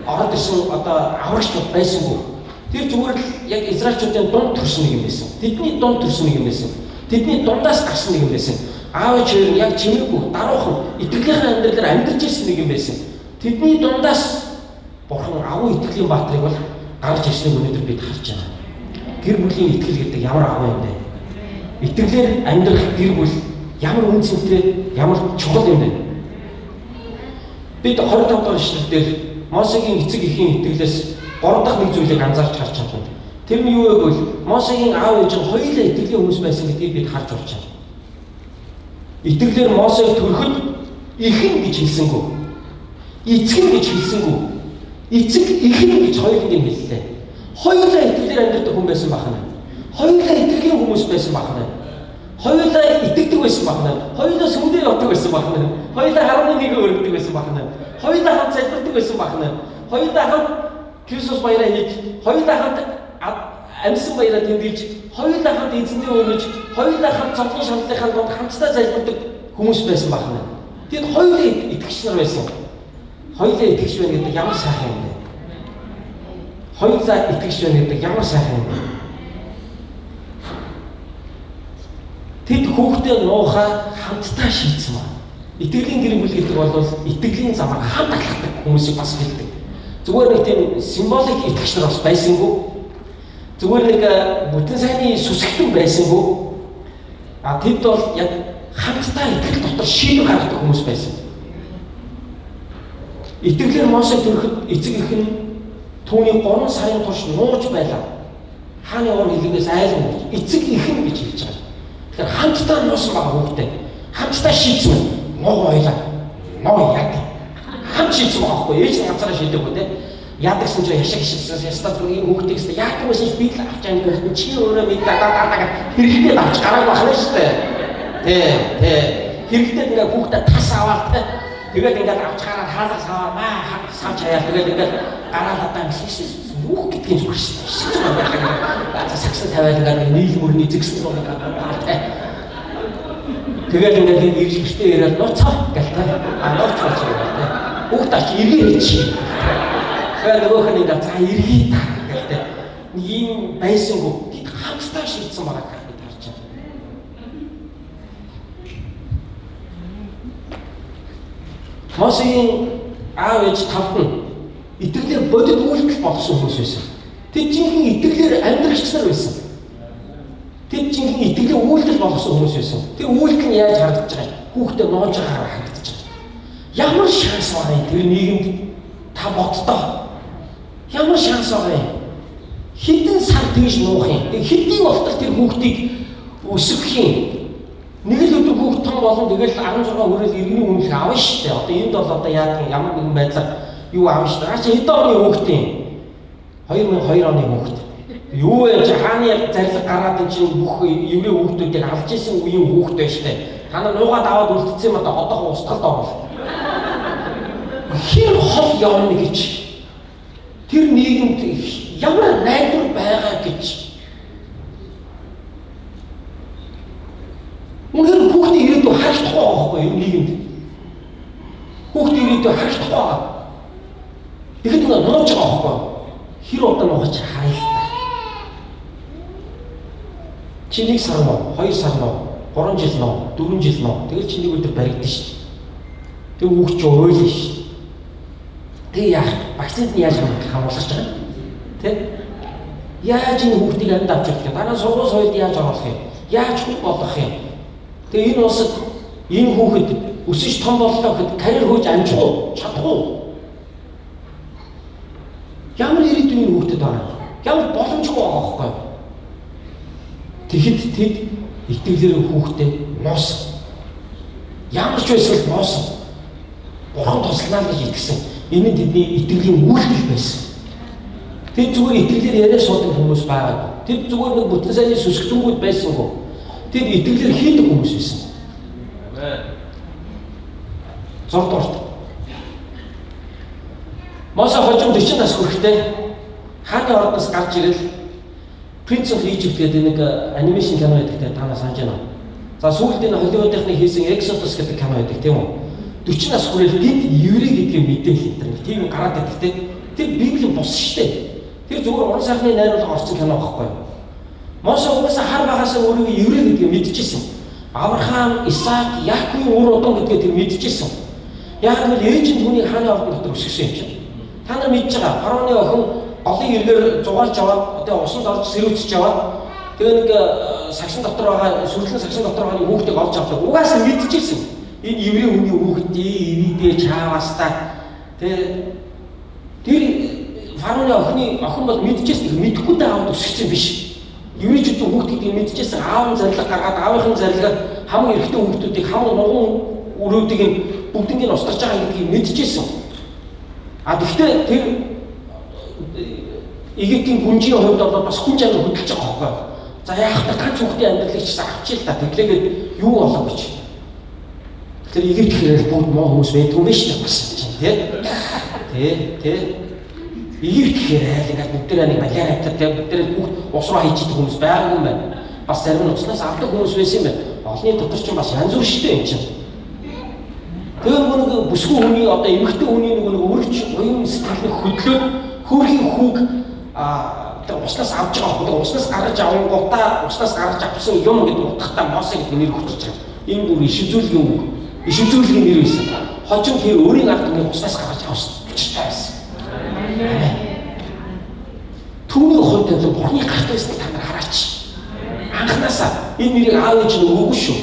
ороод ирсэн одоо аврагч байсангүй. Тэр зүгээр л яг израильчуудын дунд төрсөн нэг юм байсан. Тэдний дунд төрсөн нэг юм байсан. Тэдний дундаас гарсан нэг юм байсан. Аав ээж яг чимээгүй даруухан итгэлийнхээ амьдралаар амьдарч ирсэн нэг юм байсан. Тэдний дундаас Бурхан агуу итгэлийн баатрыг бол гарч ирснийг өнөөдөр бид харж байна. Гэр бүлийн итгэл гэдэг ямар агуу юм бэ? Итгэлээр амьдрах гэр бүл ямар үнцэнтэй, ямар чухал юм бэ? Бид 25 дугаар ишлэл дээр Мосегийн эцэг эхийн итгэлээс 3 дахь нэг зүйлийг анзаарч харж чадсан. Тэр нь юу вэ гэвэл Мосегийн аав ээж нь хоёулаа итгэлийн хүмүүс байсан гэдгийг бид харж болж байна. Итгэлээр Мосег төрөхөд эхэн гэж хэлсэнгүү. Эцэг гэж хэлсэнгүү. Эцэг эхэн гэж хоёулаа хэллээ. Хоёулаа итгэлээр амьдардаг хүн байсан бахна. Хоёулаа итгэлийн хүмүүс байсан бахна. Хоёулаа итгэдэг байсан бахна. Хоёулаа сүмдээ явдаг байсан бахна. Хоёулаа харууны нэг өргөдөг байсан бахна. Хоёулаа хамт залбирдаг байсан бахна. Хоёулаа хамт Kristus баяраа хийж, хоёулаа хамт амьсан баяраа тэмдэглэж, хоёулаа хамт эзэндээ өргөж, хоёулаа хамт цонхны шамлалынхаа донд хамтдаа залбирдаг хүмүүс байсан бахна. Тэгэд хоёулаа итгэгч нар байсан. Хоёулаа итгэгч байна гэдэг ямар сайхан юм бэ? Хоёулаа итгэгч байна гэдэг ямар сайхан юм бэ? Тэд хүүхдээ нуухаа хамтдаа шийдсэн ба. Итгэлийн гэр бүл гэдэг бол итгэлийн замаар хамт алхдаг хүмүүсийг бас хэлдэг. Зүгээр нэг тийм символик итгэгч нар бас байсангүй. Зүгээр нэг бүтэн сайнны сүсгтэн байсангүй. Тэд бол яг хамтдаа итгэл дотор шийдвэр гаргадаг хүмүүс байсан. Итгэлээр Мосе төрөхөд эцэг эх нь түүний 3 сарын турш нууж байлаа. Хааны ор хэлнээс айлгаж эцэг эх нь гэж хэлж байгаа. Тэгэхээр хамтдаа нуусан байгаа хүүхдээ хамтдаа шийдсэн нуу ойлаа. Ноо яд. Хамт шийдсэн байгаа байхгүй ээж ганцаараа шийдэггүй те. Ядагсан ч яшиг ястаа зүгийн хүүхдийг ч яадаг байсан би л авч ангиад чи өөрөө мэд даа хэрэгтэй авч гараагүй байна шүү дээ. Тэ хэрэгтэй ингээ хүүхдээ тас аваад те. Тэгээд ингээд авч гараад хаалгаас аваа маа савч хаяа тэгээд ингээд гараад одоо юу гэдгийг зүгшсэн. Сагсан тавиад ингээд нийл мөрний зэгсэн бол тэгээд ингээд ирж гэртээ ирээд нуцаа гэлтэй. Нууц болж байгаа те. Хүүхдээ ач ирээ чи. Тэгээд нөгөөх нь ингээд за иргий та гэлтэй. Ийм байсангүй тэд хамтдаа шийдсэн байгаа гэж бид харж байна. Мосегийн аав ээж тавд нь итгэлээр бодит үйлдэл болсон хүмүүс байсан. Тэд жинхэнэ итгэлээр амьдрагчнаар байсан. Тэд жинхэнэ итгэлээр үйлдэл болсон хүмүүс байсан. Тэр үйлдэл нь яаж харагдаж байгаа юм? Хүүхдээ нууж байгаагаар харагдаж байгаа. Ямар шанс байгаа юм тэр нийгэмд та боддоо. Ямар шанс байгаа юм? Хэдэн сар тэгж нуух юм? Хэдийн болтол тэр хүүхдийг өсгөх юм? Нэг л өдөр хүүхд том болон тэгэл 16 хүрэл иргэний үнэлэх авна шүү дээ. Одоо энд бол одоо яадаг ямар нэгэн байдлаар юу авна шүү дээ. Хэд оны хүүхд юм? 2002 оны хүүхд. Юу вэ? Хааны зарлиг гараад ин чинь бүх еврей хүүхдүүдийг авч исэн үеийн хүүхд байж штэ. Та нар нуугаад аваад үлдсэн юм одоо одоохоо устгалд орно. Хэр хол явна гэж тэр нийгэмд ямар найдвар байгаа гэж үнээр хүүхдийн ирээдүйг харагдахгүй байгаа байхгүй юу нийгэмд. Хүүхдийн ирээдүйг харагдахгүй байгаа. Тэгэхэд нууж байгаа байхгүй юу? Хэр удаа нуугч харъя л та. Чи 1 сар нуу, 2 сар нуу, 3 жил нуу, 4 жил нуу. Тэгэл чи нэг өдөр баригдана шүү дээ. Тэг хүүхд ч ойлно шүү дээ. Тэг яах? Вакцинд нь яаж хамгаалж байгаа юм? Тэг? Яаж энэ хүүхдийг амьд авч явах вэ? Дараа нь сургууль соёлд яаж оруулах юм? Яаж хөт болох юм? Тэгээ энэ улсад энэ хүүхэд өсөж том боллоо гэхэд карьер хөөж амжих уу? Чадах уу? Ямар ирээдүйн хүүхдэд байгаа? Ямар боломжгүй байгаа байхгүй юу? Тэгэхэд тэд итгэлээр хүүхдээ нуусан. Ямар ч байсан нуусан. Бурхан тусланаа гэж итгэсэн. Энэ нь тэдний итгэлийн үйлдэл байсан. Тэд зүгээр итгэлээр яриа суудаг хүмүүс байгаа. Тэд зүгээр нэг бүтэн сайнны сүсгтэнгүүд байсангүй. Тэд итгэлээр хийдэг хүмүүс байсан. Зурдурт. Мосе хожим 40 нас хүрэхдээ хааны ордоос гарч ирэл Prince of Egypt гэдэг нэг анимашн кино байдаг та нар санаж байна уу? За сүүлд энэ Холливуудынхны хийсэн Exodus гэдэг кино байдаг тийм үү? 40 нас хүрэл тэнд еврей гэдгийг мэдээлэл энэ тийм гараад байдаг тийм. Тэр Библийн бус шүү дээ. Тэр зүгээр уран сайхны найруулга орсон кино байхгүй юу? Мосе угаасаа хар багасаа өөрийгөө еврей гэдгийг мэдчихсэн. Авраам, Исаак, Яаковын үр удам гэдгээ тэр мэдчихсэн. Яг л ээж нь түүний хааны ордон дотор өсгсөн юм чинь. Та нар мэдж байгаа. Фараоны охин голын иргээр зугаалж аваад одоо усанд орж сэрүүцэж яваад тэгээ нэг сагсан дотор байгаа сүрлэн сагсан дотор байгаа хүүхдийг олж авдаг. Угаасаа мэдчихсэн. Энэ еврей хүний хүүхэд ирээдээ чааваастаа тэгээ тэр фараоны охин бол мэдчихсэн. Мэдэхгүй даавд өсгсөн биш. Еврейчүүд хүүхдүүдийг мэдчихсэн. Аав нь зарлаг гаргаад аавынхын зарлагаар хамгийн эрэгтэй хүүхдүүдийг хамгийн нуган өрөөдгийг бүгднийг нь устгаж байгаа гэдгийг мэдчихсэн. А гэхдээ тэр Египтийн гүнжийн хувьд бол бас хүн чанар хөдөлж байгаа байхгүй. За яах вэ? Ганц хүүхдийн амьдралыг ч авчил та тэглээгээд юу болов гэж. Тэгэхээр Египт хэрэг бүгд муу хүмүүс байдаг юм биш үү гэсэн чинь тий. Египт хэрэг ингээд бүгдээ нэг балиар хайтар тий бүгдээ бүгд ус руу хайчдаг хүмүүс байгаагүй юм байна. Бас зарим нь уснаас авдаг хүмүүс байсан юм байна. Олны дотор ч бас янз бүр штэй юм чинь. Тэр нэг бүсгүй хүний одоо эмэгтэй хүний нэг өргөж оюун сэтгэлийг хөдлөөд хөөрхийн хүүг тэр уснаас авч байгаа байхгүй. Уснаас гаргаж авангуудаа уснаас гаргаж авсан юм гэдэг утгатай Мосе гэдэг нэр өгч байгаа. Энэ бүр иш үзүүлгийн үг. Иш үзүүлгийн нэр байсан. Хожим тэр өөрийн ард түмний уснаас гаргаж авсан гэж тайсан. Түүний хувьд л Бурхны гарт байсан та нар хараач. Анханасаа энэ нэрийг аав ээж нь өгөөгүй шүү.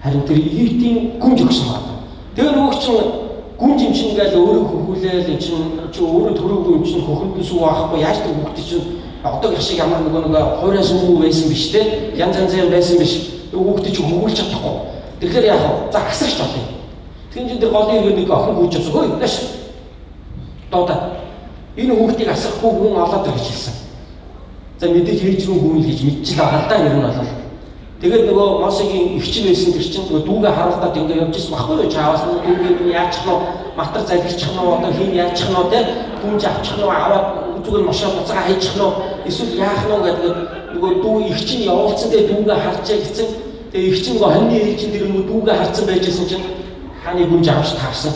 Харин тэр Египтийн гүнж өгсөн байна. Тэгээ нөгөө чинь гүнж юм чинь ингээл өөрөө хөхүүлээл юм чинь өөрөө төрөөгүй юм чинь хөхөнд сүү аахгүй яаж тэр хүүхд чинь одоо шиг ямар нөгөө хуурай сүү байсан биш те янз янзын байсан биш хүүхд чинь хөгүүлж чадахгүй. Тэгэхээр яах вэ? За асарч болъё. Тэгвэл тэр голын иргэн нэг охин гүйж авсан. Хөөе дэш. Доода. Энэ хүүхдийг асахгүй хүн олоод ир гэж хэлсэн. За мэдээж ээж рүү гүйл гэж мэдчихэл байгаа даа ер нь бол. Тэгээд нөгөө Мосегийн эгчин байсан тэр чинь нөгөө дүүгээ харуултаад ингэ явж ирсэн баггүй юу чаавас дүүгээ яачих нь матар залгичих нь одоо хин яачих нь те гүнж авчих нь аваад зүгээр мошоо буцаага хайчих нь эсвэл яах нь гэдэг нөгөө дүү эгчин явуулсан те дүүгээ харчаа гэсэн тэгээ эгчин нөгөө хоньны ээжин тэр нөгөө дүүгээ харцсан байжсэн чинь хааны гүнж авч таарсан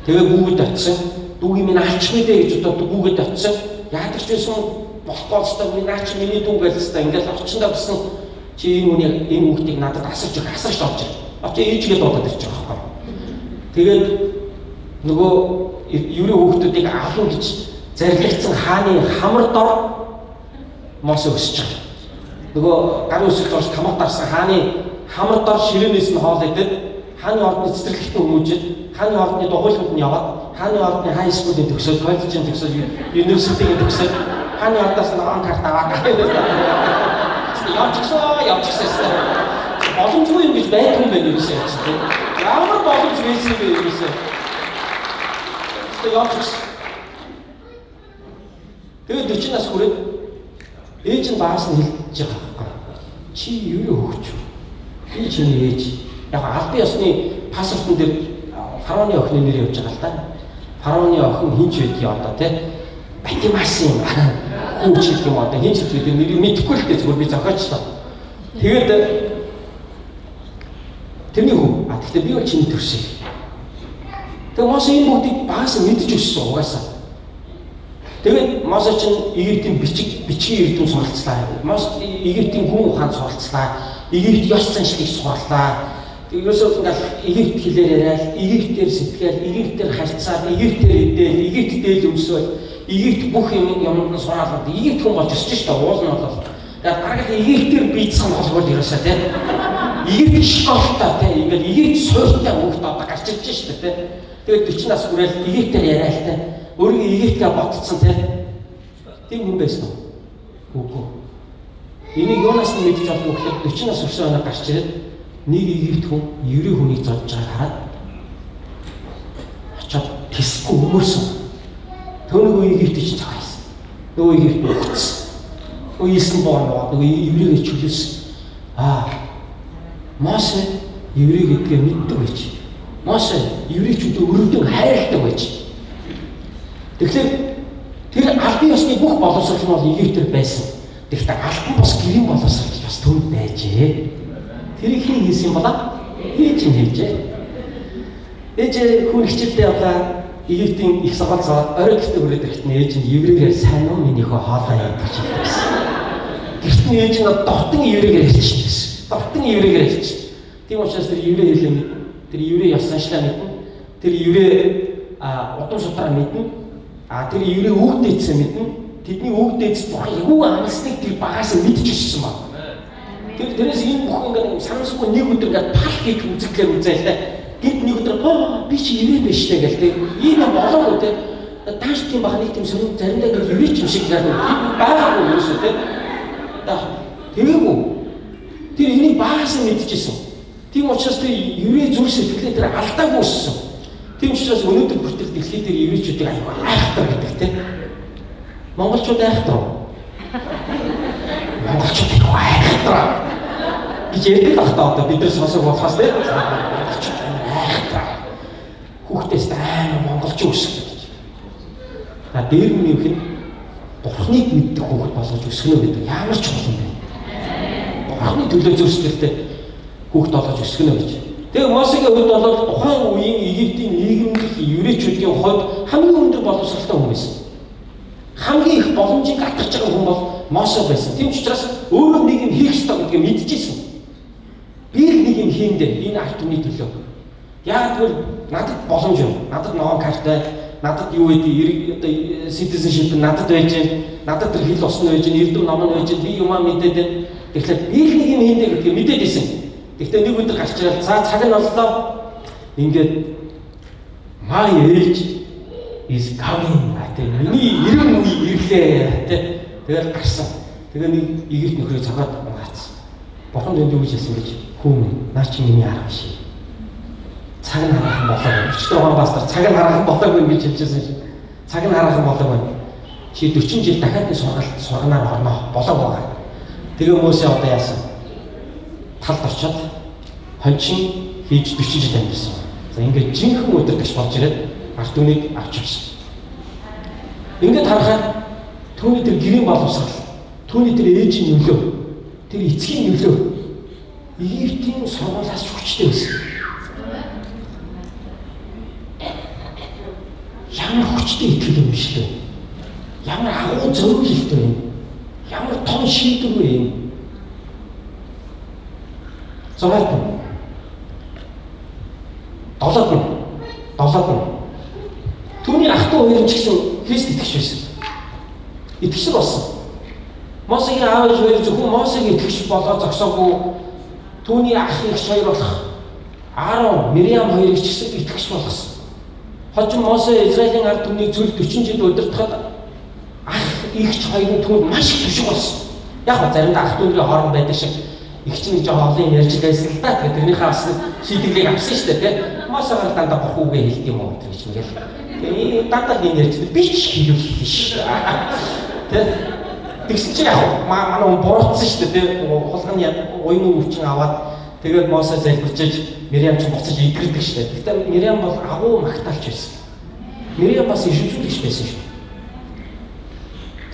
тэгээ гүүгэд очсон дүүгийн минь алчих мэдээ гэж бодоод гүүгэд очсон яадаг ч байсан болохгүй өстой миний дүү гэлстэй ингээл очиндаа гэсэн чи энэ хүүхдийг надад асарч орж ир. Очоо ээжгээ дуудаад ирж байгаа байхгүй. Тэгээд нөгөө еврей хүүхдүүдийг авах гэж зарилгацсан хааны хамар дор Мосе өсөж байгаа. Нөгөө гарын үсэг дорж тамга дарсан хааны хамар дор ширээнээс нь хоол идээд хааны ордны цэцэрлэгт хүмүүжил хааны ордны дугуйланд нь яваад хааны ордны хай скулын төгсөөд коллежийн төгсөөд университетийн төгсөөд хааны ордоос ногоон карт аваад явчихсан. Боломжгүй юм гэж байдгүй байх юм шиг тийм. Ямар боломж байсан бэ юм бэ? Явчихсан. Тэгээд 40 нас хүрээд ээж нь баас нь хэлж байгаа байхгүй. Чи юу хөгч? Би чиний ээж. Яг албан ёсны паспортн дээр фараоны охины нэр явж байгаа л да. Фараоны охин хинч байдгийг одоо тийм Батимас юм. Хүүч гэдэг юм одоо хинч гэдэг нэрийг мэдэхгүй л дээ зүгээр би зохиочлоо. Тэгээд тэрний хүн гэхдээ би бол чиний төршиг. Тэгээд Мосе энэ бүгдийг багаас мэдж өссөн угаасаа. Тэгээд Мосе чинь Египтийн бичгийн эрдэм суралцлаа. Мосе Египтийн хүн ухаанд суралцлаа. Египт ёс заншлыг сурлаа. Ерөөсөө ингээл Египт хэлээр яриад, Египтээр сэтгэл, Египтээр харьцаад, Египтээр идээл, Египт дээл өмсөөл, Египт бүх юмд нь сураалаад, Египт хүн болж өсч шүү дээ. Уул нь бол. Тэгээд бараг Египтээр бийцсэн болохгүй ерөөсөө тийм. Египт школтой тийм. Ингээл Египт суурьтай хүүхд одоо гарч ирж шүү дээ тийм. Тэгээд 40 нас хүрээл Египтээр яриа л тийм. Өөрийгөө Египтгээ ботцсон тийм. Тийм хүн байсан уу? Үгүй. Энийг юунаас нь мэдж авах вэ гэхээр 40 нас хүрсэн өнөө гарч ирээд нэг Египт хүн еврей хүнийг зодж байгааг хараад очоод тэсгүй өмөрсөн. Нөгөө Египт чинь цаасан. Нөгөө Египт өгцсөн. Уйсан бооноо нөгөө еврейгээ чөлөөсөн. Мосе еврей гэдгээ мэддэг байж. Мосе еврейчүүдээ өрөвдөн хайрладаг байж. Тэгэхээр тэр албан ёсны бүх боловсрол нь бол Египтээр байсан. Тэгэхдээ албан бус гэрийн боловсрол бас төнд байжээ. Тэрийг хин хийсэн юм болоо? Хийж хийжээ. Ээж хүн хичээлдээ явлаа. Египтийн их сургууль зовоод орой гэртээ хүрээд ирэхэд ээж нь еврейгээр сайн уу минийхөө хоолой яддаг ч гэсэн. Гэрт нь ээж нь довтон еврейгээр хэлчихсэн гэсэн. Довтон еврейгээр хэлчихсэн. Тийм учраас тэр еврей хэлээ мэднэ. Тэр еврей ёс заншлаа мэднэ. Тэр еврей удам судраа мэднэ. Тэр еврей үг дээдсээ мэднэ. Тэдний үг дээдс бурхан юу амлсныг тэр багаас мэдж өссөн ба. Тэрээс энэ бүх ингээд санамсгүй нэг өдөр ингээд пал гэж үзэглээ үзээлээ. Гэт нэг өдөр би чи еврей биш дээ гэл тийм юм болоогүй тийм тааш тийм бах нэг тийм сонир заримдаа ингээд еврей ч юм шиг байгаагүй юм шүү тийм тэгээгүй тэр энийг багаас нь мэдчихсэн. Тийм учраас тэр еврей зүрх сэтгэлээ тэр алдаагүй өссөн. Тийм учраас өнөөдөр хүртэл дэлхийд тэр еврейчүүдийг аюул айхтар гэдэг тийм монголчууд айхтар. Монголчууд айхтар гэж ярьдаг ахтаа одоо бид нар сонсог болохоос тийм хүүхдээс амар монголчин өсөх гэж. Дээр нь юу гэх бурхныг мэддэг хүүхд болгож өсгөнө гэдэг ямар ч чухал юм бэ? Бурхны төлөө зөрчилтэй хүүхд болгож өсгөнө гэж. Тэгээ Мосегийн хувьд бол тухайн үеийн Египтийн нийгэмдэх еврейчүүдийн хувьд хамгийн өндөр боловсралтай хүн байсан. Хамгийн их боломжийг атгаж байгаа хүн бол Мосе байсан. Тийм ч учраас өөрөө нэг юм хийх ёстой гэдгийг мэдчихсэн. Би нэг юм хийндэ энэ арт түмний төлөө. Яг тэгвэл надад боломж юм. Надад ногоон картай, надад юу гэдэг одоо citizenship надад байж гэн, надад тэр хэл усны байж гэн, эрдэм ном нь байж гэн, би юмаа мэдээд байна. Тэгэхээр би нэг юм хийндэ гэдгийг мэдээд исэн. Гэхдээ нэг өдөр гарч ирээд за цаг нь боллоо. Ингээд my age is coming гэдэг миний 90 үе ирлээ тэ. Тэгээд гарсан. Тэгээ нэг игэрт нөхрөө цагаад гацсан. Бурхан дэнд юу гэж хэлсэн гэж хүм наа чи миний арга биш. Цаг нь хараахан болоо. Өчтөр гоо пастор цаг нь хараахан болоогүй гэж хэлжсэн шиг. Цаг нь хараахан болоогүй. Чи 40 жил дахиад нэг сурганаар орно болоог байгаа. Тэгээ Мосе одоо яасан? Талд орчоод хончин хийж 40 жил амьдсан. За ингээд жинхэнэ өдөртөгч болж ирээд ард түмнийг авч явсан. Ингээд харахад түүний тэр гэрийн боловсрал, түүний тэр ээжийн нөлөө, тэр эцгийн нөлөө Египтийн сургуулиас хүчтэй байсан. Ямар хүчтэй итгэл юм биш үү? Ямар агуу зөвлөлттэй юм? Ямар том шийдвэр вэ юм? Зургаалт. Долоод. Түүний ах トゥ хоёр ч гэсэн Христ итгэж байсан. Итгэж болсон. Мосегийн аав ээж хоёр зөвхөн Мосег итгэж болоо зогсоогүй. Түүний ах эгч хоёр болох Аарон, Мириам хоёрыг ч гэсэн итгэж болгосон. Хожим Мосе Израилийн ард түмнийг зөв 40 жил удирдахад ах эгч хоёр нь түүнд маш их түшиг болсон. Яг нь заримдаа ах トゥ хоёрын хооронд байдаг шиг их чинь жоохон олон ярьж байсан л да. Тэгээд тэрнийхээ авсан шийдвэрийг авсан шүү дээ, тийм. Мосегаар дандаа бох үгээ хэлдэг юм уу гэж ингээл. Тэгээд дандаа энэ ярьж би ч хэлүүлэх шүү. Тийм. Тэгсэн чинь яг манай хүн буруутсан шүү дээ, тийм. Хулганы уян өвчин аваад тэгээд Мосе залбирчиж Мириам ч буцаж идэрдэг шүү дээ. Гэхдээ Мириам бол агуу магтаалч байсан. Мириам бас ишүүлэгч байсан шүү.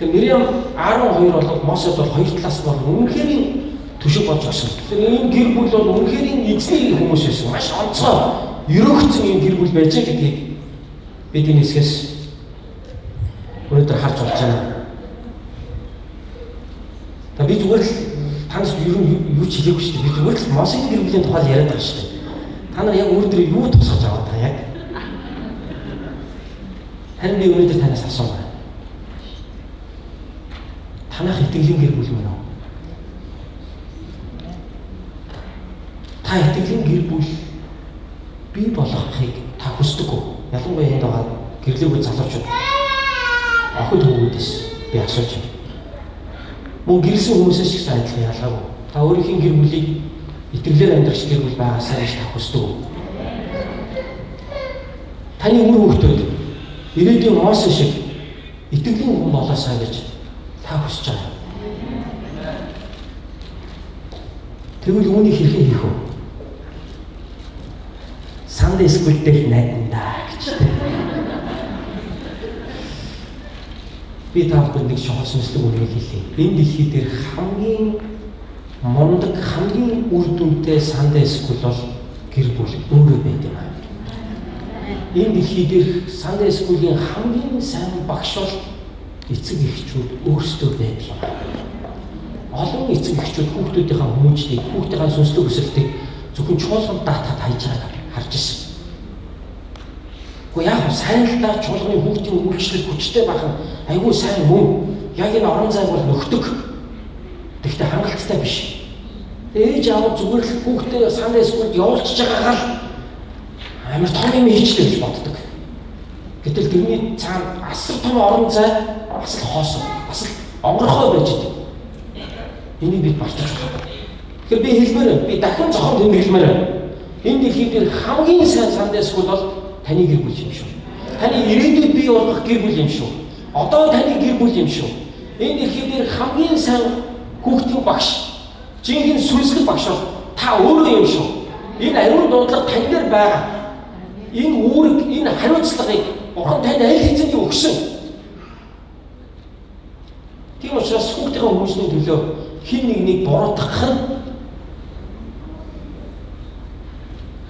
Тэгээд Мириам Аарон хоёр бол Мосед бол хоёр талаас нь бол үнэхээр түшиг болж өгсөн. Тэгэхээр энэ гэр бүл бол үнэхээр эзний хүмүүс байсан. Маш онцгой, өрөөгцөн энэ гэр бүл байж байгаа гэдгийг бид энэ хэсгээс өнөөдөр харж болж байна. Та би зүгээр л танаас юу ч хэлээгүй шүү дээ. Би зүгээр л Мосегийн гэр бүлийн тухай яриад байгаа шүү дээ. Та нар яг өөрөөр юу тусгаж аваад байгаа яг? Харин би өнөөдөр танаас асуусан. Танах итгэлийн гэр бүл мөн үү? Та итгэлийн гэр бүл бий болгохыг та хүсдэг үү? Ялангуяа энд байгаа гэрлээгүй залуучууд охид хүүхдээс би асууж байна. Мөн гэрсэн хүмүүсээс ч адилхан ялгаагүй. Та өөрийнхөө гэр бүлийг итгэлээр амьдрах гэр бүл байгаасаа гэж та хүсдэг үү? Таны үр хүүхдүүд ирээдүйн Мосе шиг итгэлийн хүн болоосаа гэж та хүсэж байгаа. Тэгвэл үүнийг хэрхэн хийх вэ? Sunday school дээр найдандаа гэж тийм. Би таавд нэг шохол сүнслэг үнийг хэлье. Энэ дэлхий дээр хамгийн мундаг, хамгийн үр дүнтэй Sunday school бол гэр бүл өөрөө байд юм аа. Энэ дэлхий дээр Sunday school-ийн хамгийн сайн багш бол эцэг эхчүүд өөрсдөө байдаг юм. Олон эцэг эхчүүд хүүхдүүдийнхээ хүмүүжлийг, хүүхдийнхээ сүнслэг өсөлтийг зөвхөн чуулганд даатахад хайж байгааг харж ирсэн. Гэхдээ яг сайн л даа чуулганы хүүхдийн үйлчлэл хүчтэй байх нь айгүй сайн мөн. Яг энэ орон зай бол нөхдөг. Тэгэхдээ хангалттай биш. Ээж аав зүгээр л хүүхдээ Sunday school-д явуулчихж байгаагаар амар том юм хийчлээ гэж боддог. Гэтэл тэрний цаана асар том орон зай бас л хоосон, бас л онгорхой байж идэв. Энийг бид мартаж байна. Тэгэхээр би хэлмээр, би дахин зохион тэмдэглэмээр байна. Энэ дэлхийд дээр хамгийн сайн Sunday school бол таны гэр бүл юм шүү. Таны ирээдүйд бий болох гэр бүл юм шүү. Одоо таны гэр бүл юм шүү. Энэ дэлхийд дээр хамгийн сайн хүүхдийн багш, жинхэнэ сүнслэг багш бол та өөрөө юм шүү. Энэ ариун дуудлага тань дээр байгаа. Энэ үүрэг, энэ хариуцлагыг Бурхан танд аль хэзээ өгсөн. Тийм учраас хүүхдийн хүмүүжлийн төлөө хин нэгнийг буруутгах нь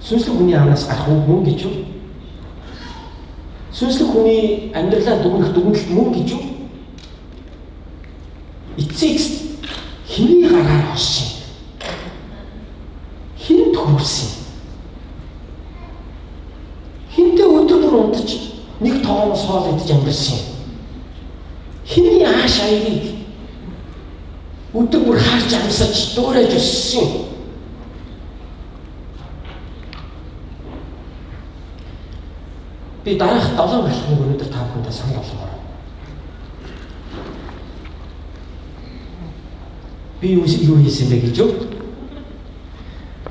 сүнслэг хүний амнаас гарах мөн гэж юу? Сүнслэг хүний амьдралаа дүгнэлт мөн гэж юу? Эцэгс хиний гараар орсон. Хин төрүүлсэн. Хинтээ өдөр унтаж нэг тоомос хоол идэж амьдсан. Хиний ааш аягийг өдөр бүр харж амсаж дуурайж өссөн. Би дараах 7 алхмыг өнөөдөр та бүхэндээ санал болгоорой. Би юу хийсэн бэ гэж юу?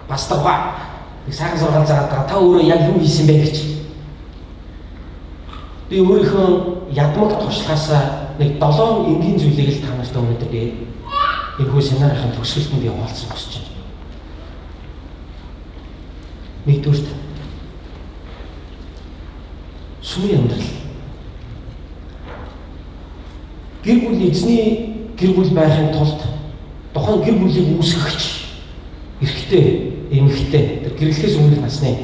Пасторга нэг сайхан сургаал заагаад та өөрөө яг юу хийсэн бэ гэж. Би өөрийнхөө ядмаг туршлагаасаа нэг 7 энгийн зүйлийг л та нарт өнөөдөр би энэхүү семинарын төгсгөлтөнд би хуваалцах хүсэж байна. Нэгдүгээр сүмийн амьдрал. Гэр бүл эзний гэр бүл байхын тулд тухайн гэр бүлийг үүсгэгч эрэгтэй, эмэгтэй тэр гэрлэхээс өмнөх насны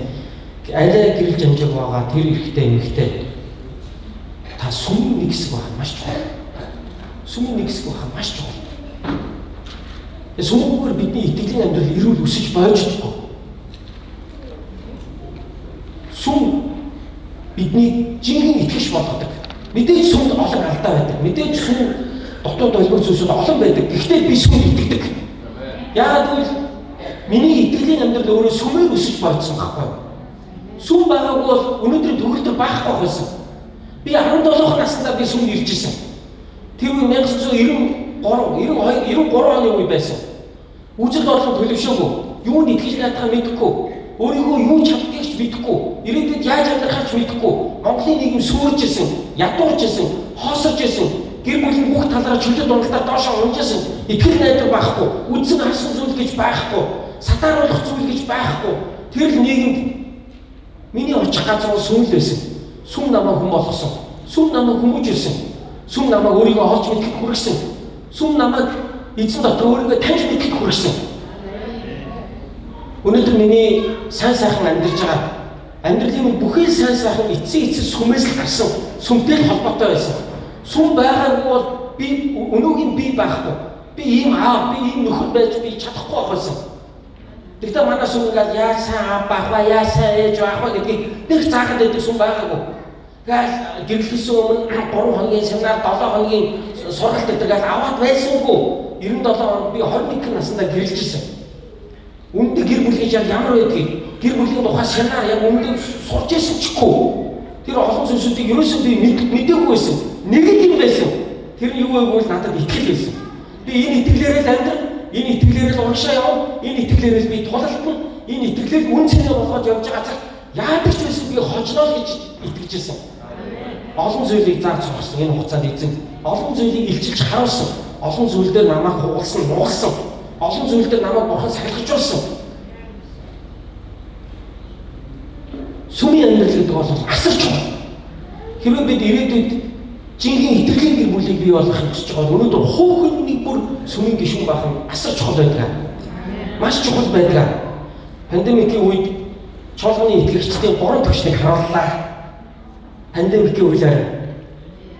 алай гэрэл жамжиг байгаа тэр эрэгтэй, эмэгтэй та сүмийн нэг хэсэг байх маш чухал. Сүмийн нэг хэсэг байх маш чухал. Сүмээр бидний итгэлийн амьдрал эрүүл өсөж бойждоггүй. Сүм бидний жинхэнэ итгэж болгодог. Мэдээж сүмд олон алдаа байдаг. Мэдээж сүм дотоод олбор зүйлсүүд олон байдаг. Гэхдээ би сүмд итгэдэг. Яагаад гэвэл миний итгэлийн амьдрал өөрөө сүмээр өсөж бойдсон байхгүй юу? Сүм байгаагүй бол өнөөдрийн төгөлдөр байхгүй байсан. Би 17 наснаа би сүмд ирж ирсэн. Тэр үе 1993 оны үе байсан. Үжил бодлого төлөвшөөгүй. Юунд итгэж чадахаа мэдэхгүй. Өөрийгөө юу чаддгийг ч мэдэхгүй. Ирээдүйд яаж амьдрахыг ч мэдэхгүй. Монголын нийгэм сүрж исэн, ядуурж исэн, хоосорж исэн. Гэр бүлийн бүх талаараа чөлөө дундалтаар доошоо унж исэн. Итгэл найдар байхгүй. Үндсэн харсан зүйл гэж байхгүй. Сатааруулах зүйл гэж байхгүй. Тэр л нийгэмд миний очих газар сүм л байсан. Сүм намайг хүн болгосон. Сүм намайг хүмүүжүүлсэн. Сүм намайг өөрийгөө олж мэдэх хүргэсэн. Сүм намайг эзэн дотор өөрийгөө таньж мэдэх хүргэсэн. Өнөөдөр миний сайн сайхан амьдарч байгаа амьдралын бүхэл сайн сайхан эцсийн сүмээс л гарсан. Сүмтэй л холбоотой байсан. Сүм байгаагүй бол би өнөөгийн би байхгүй. Би ийм аав, би ийм нөхөр байж би чадахгүй байх байсан. Тэгтээ манай сүм ингээд яаж сайн аав байх вэ, яаж сайн ээж байх вэ гэдгийг нэг цаахад байдаг сүм байгаагүй. Тэгэл гэрлэхээс өмнө 3 хоногийн семинар, 7 хоногийн сургалт гэдэгээс аваад байсангүй. 97 онд би 21 наснаа гэрлэж ирсэн. Үндэ гэр бүл гэж ямар байдгийг, гэр бүлийн тухай семинар яг үндэ сурч ирсэн ч гүй. Тэр олон зүйлсүүдийг ерөөсөө би мэдээгүй байсан. Нэг юм байсан. Тэр юу вэ гэвэл надад итгэл байсан. Би энэ итгэлээрээ л амьдрал, энэ итгэлээрээ л урагшаа явна, энэ итгэлээрээ л би тулалдна, энэ итгэлээр үн цэнэ болгоод явж байгаа цаг яадаг ч байсан би хожноо л гэж итгэж ирсэн. Олон зүйлийг зааж сурсан энэ хугацаанд эзэн олон зүйлийг илчилж харуулсан. Олон зүйл дээр намайг хугалсан, нугалсан. Олон зүйл дээр намайг бурхан сахилгажуулсан. Сүмийн амьдрал гэдэг бол асар чухал. Хэрвээ бид ирээдүйд жинхэнэ итгэлийн гэр бүлийг бий болгохыг хүсэж байгаа бол өнөөдөр хүүхэн нэг бүр сүмийн гишүүн байх нь асар чухал байдаг. Маш чухал байдаг. Пандемикийн үед чуулганы итгэгчдийн 3 төвчнийг харууллаа. Пандемикийн үеэр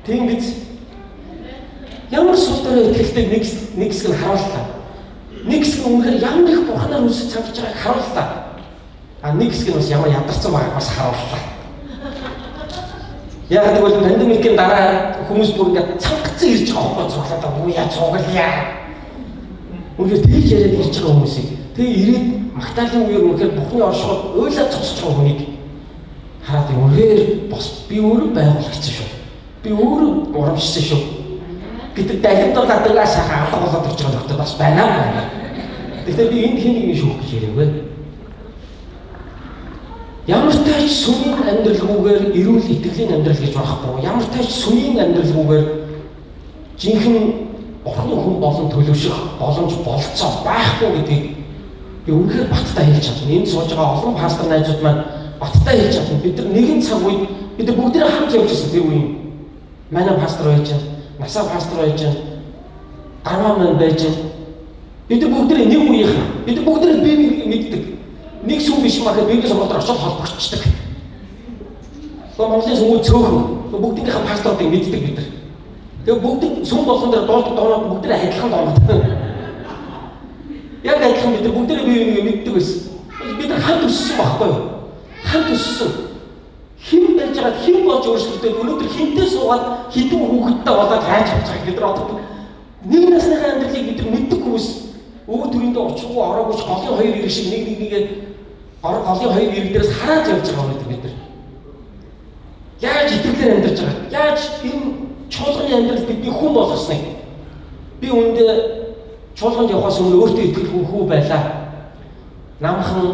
тийм биз? Ямар сул дорой итгэлтэй нэг хэсэг нь харууллаа. Нэг хэсэг нь үнэхээр ямар их бурханаар үсэж цангаж байгааг харууллаа. Нэг хэсэг нь бас ямар ядарсан байгааг бас харууллаа. Яг тэгвэл пандемикийн дараа хүмүүс бүр ингээд цангацсан ирж байгаа байхгүй цуглаад ууя цуглая. Үнэхээр тэгж яриад ирж байгаа хүмүүсийг тэгээ ирээд магтаалын үеэр үнэхээр бухны оршиход уйлаад цогсож байгаа хүнийг хараад үнэхээр бос би өөрөө байгуулагдсан шүү. Би өөрөө урамшсан шүү. Гэтэл дахиад гадагаас хаалга болоод ирж байгаа нөхдөд бас байна. Тэгтээ би энд хэнийг шүүх гэж ярив. Ямар тач сүмийн амьдралгүйгээр эрүүл итгэлийн амьдрал гэж байхгүй. Ямар тач сүмийн амьдралгүйгээр жинхэнэ бурхны хүн болон төлөвшөх боломж болцоо байхгүй гэдгийг би үнэхээр баттай хэлж чадна. Энд сууж байгаа олон пастор найзууд маань баттай хэлж чадна. Бид нар нэгэн цаг үед бид нар бүгд хамт явж ирсэн тэр үеийн. Манай пастор байж байна. Насаа пастор байж байна. Гармаа маань байж байна. Бид нар бүгд нэг үеийнхэн. Бид нар бүгд би мэддэг. Нэг сүм биш махад биеийн сургуульд очоод холбогдчихдаг. Монголын сүмүүд цөөхөн. Бүгдийнхээ пасторуудыг мэддэг бид нар. Тэгээ бүгд сүм болгон дээр дуулдаг доонод бүгд адилхан доонод. Яг адилхан бид нар бүгд бие мэддэг байсан. Бид нар хамт өссөн байхгүй юу? Хамт өссөн. Хэн байж байгаа хэн болж өөрчлөлтөө өнөөдөр хинтээ суугаад хідэн хүүхэдтэй болоод хайж авч байгааг бид нар одоо нэг насныхаа амьдралыг бид нар мэддэг хүмүүс өвөө төрөндөө очихгүй ороогүй голын хоёр ирэг шиг нэг голын хоёр ирэг дээрээс хараад явж байгаа юм бид нар. дээр амьдарч байгаа. Яаж энэ чуулганы амьдрал бидний хүн болгосныг би үүндээ чуулганд явахаас өмнө өөртөө итгэл хүү байлаа. Намхан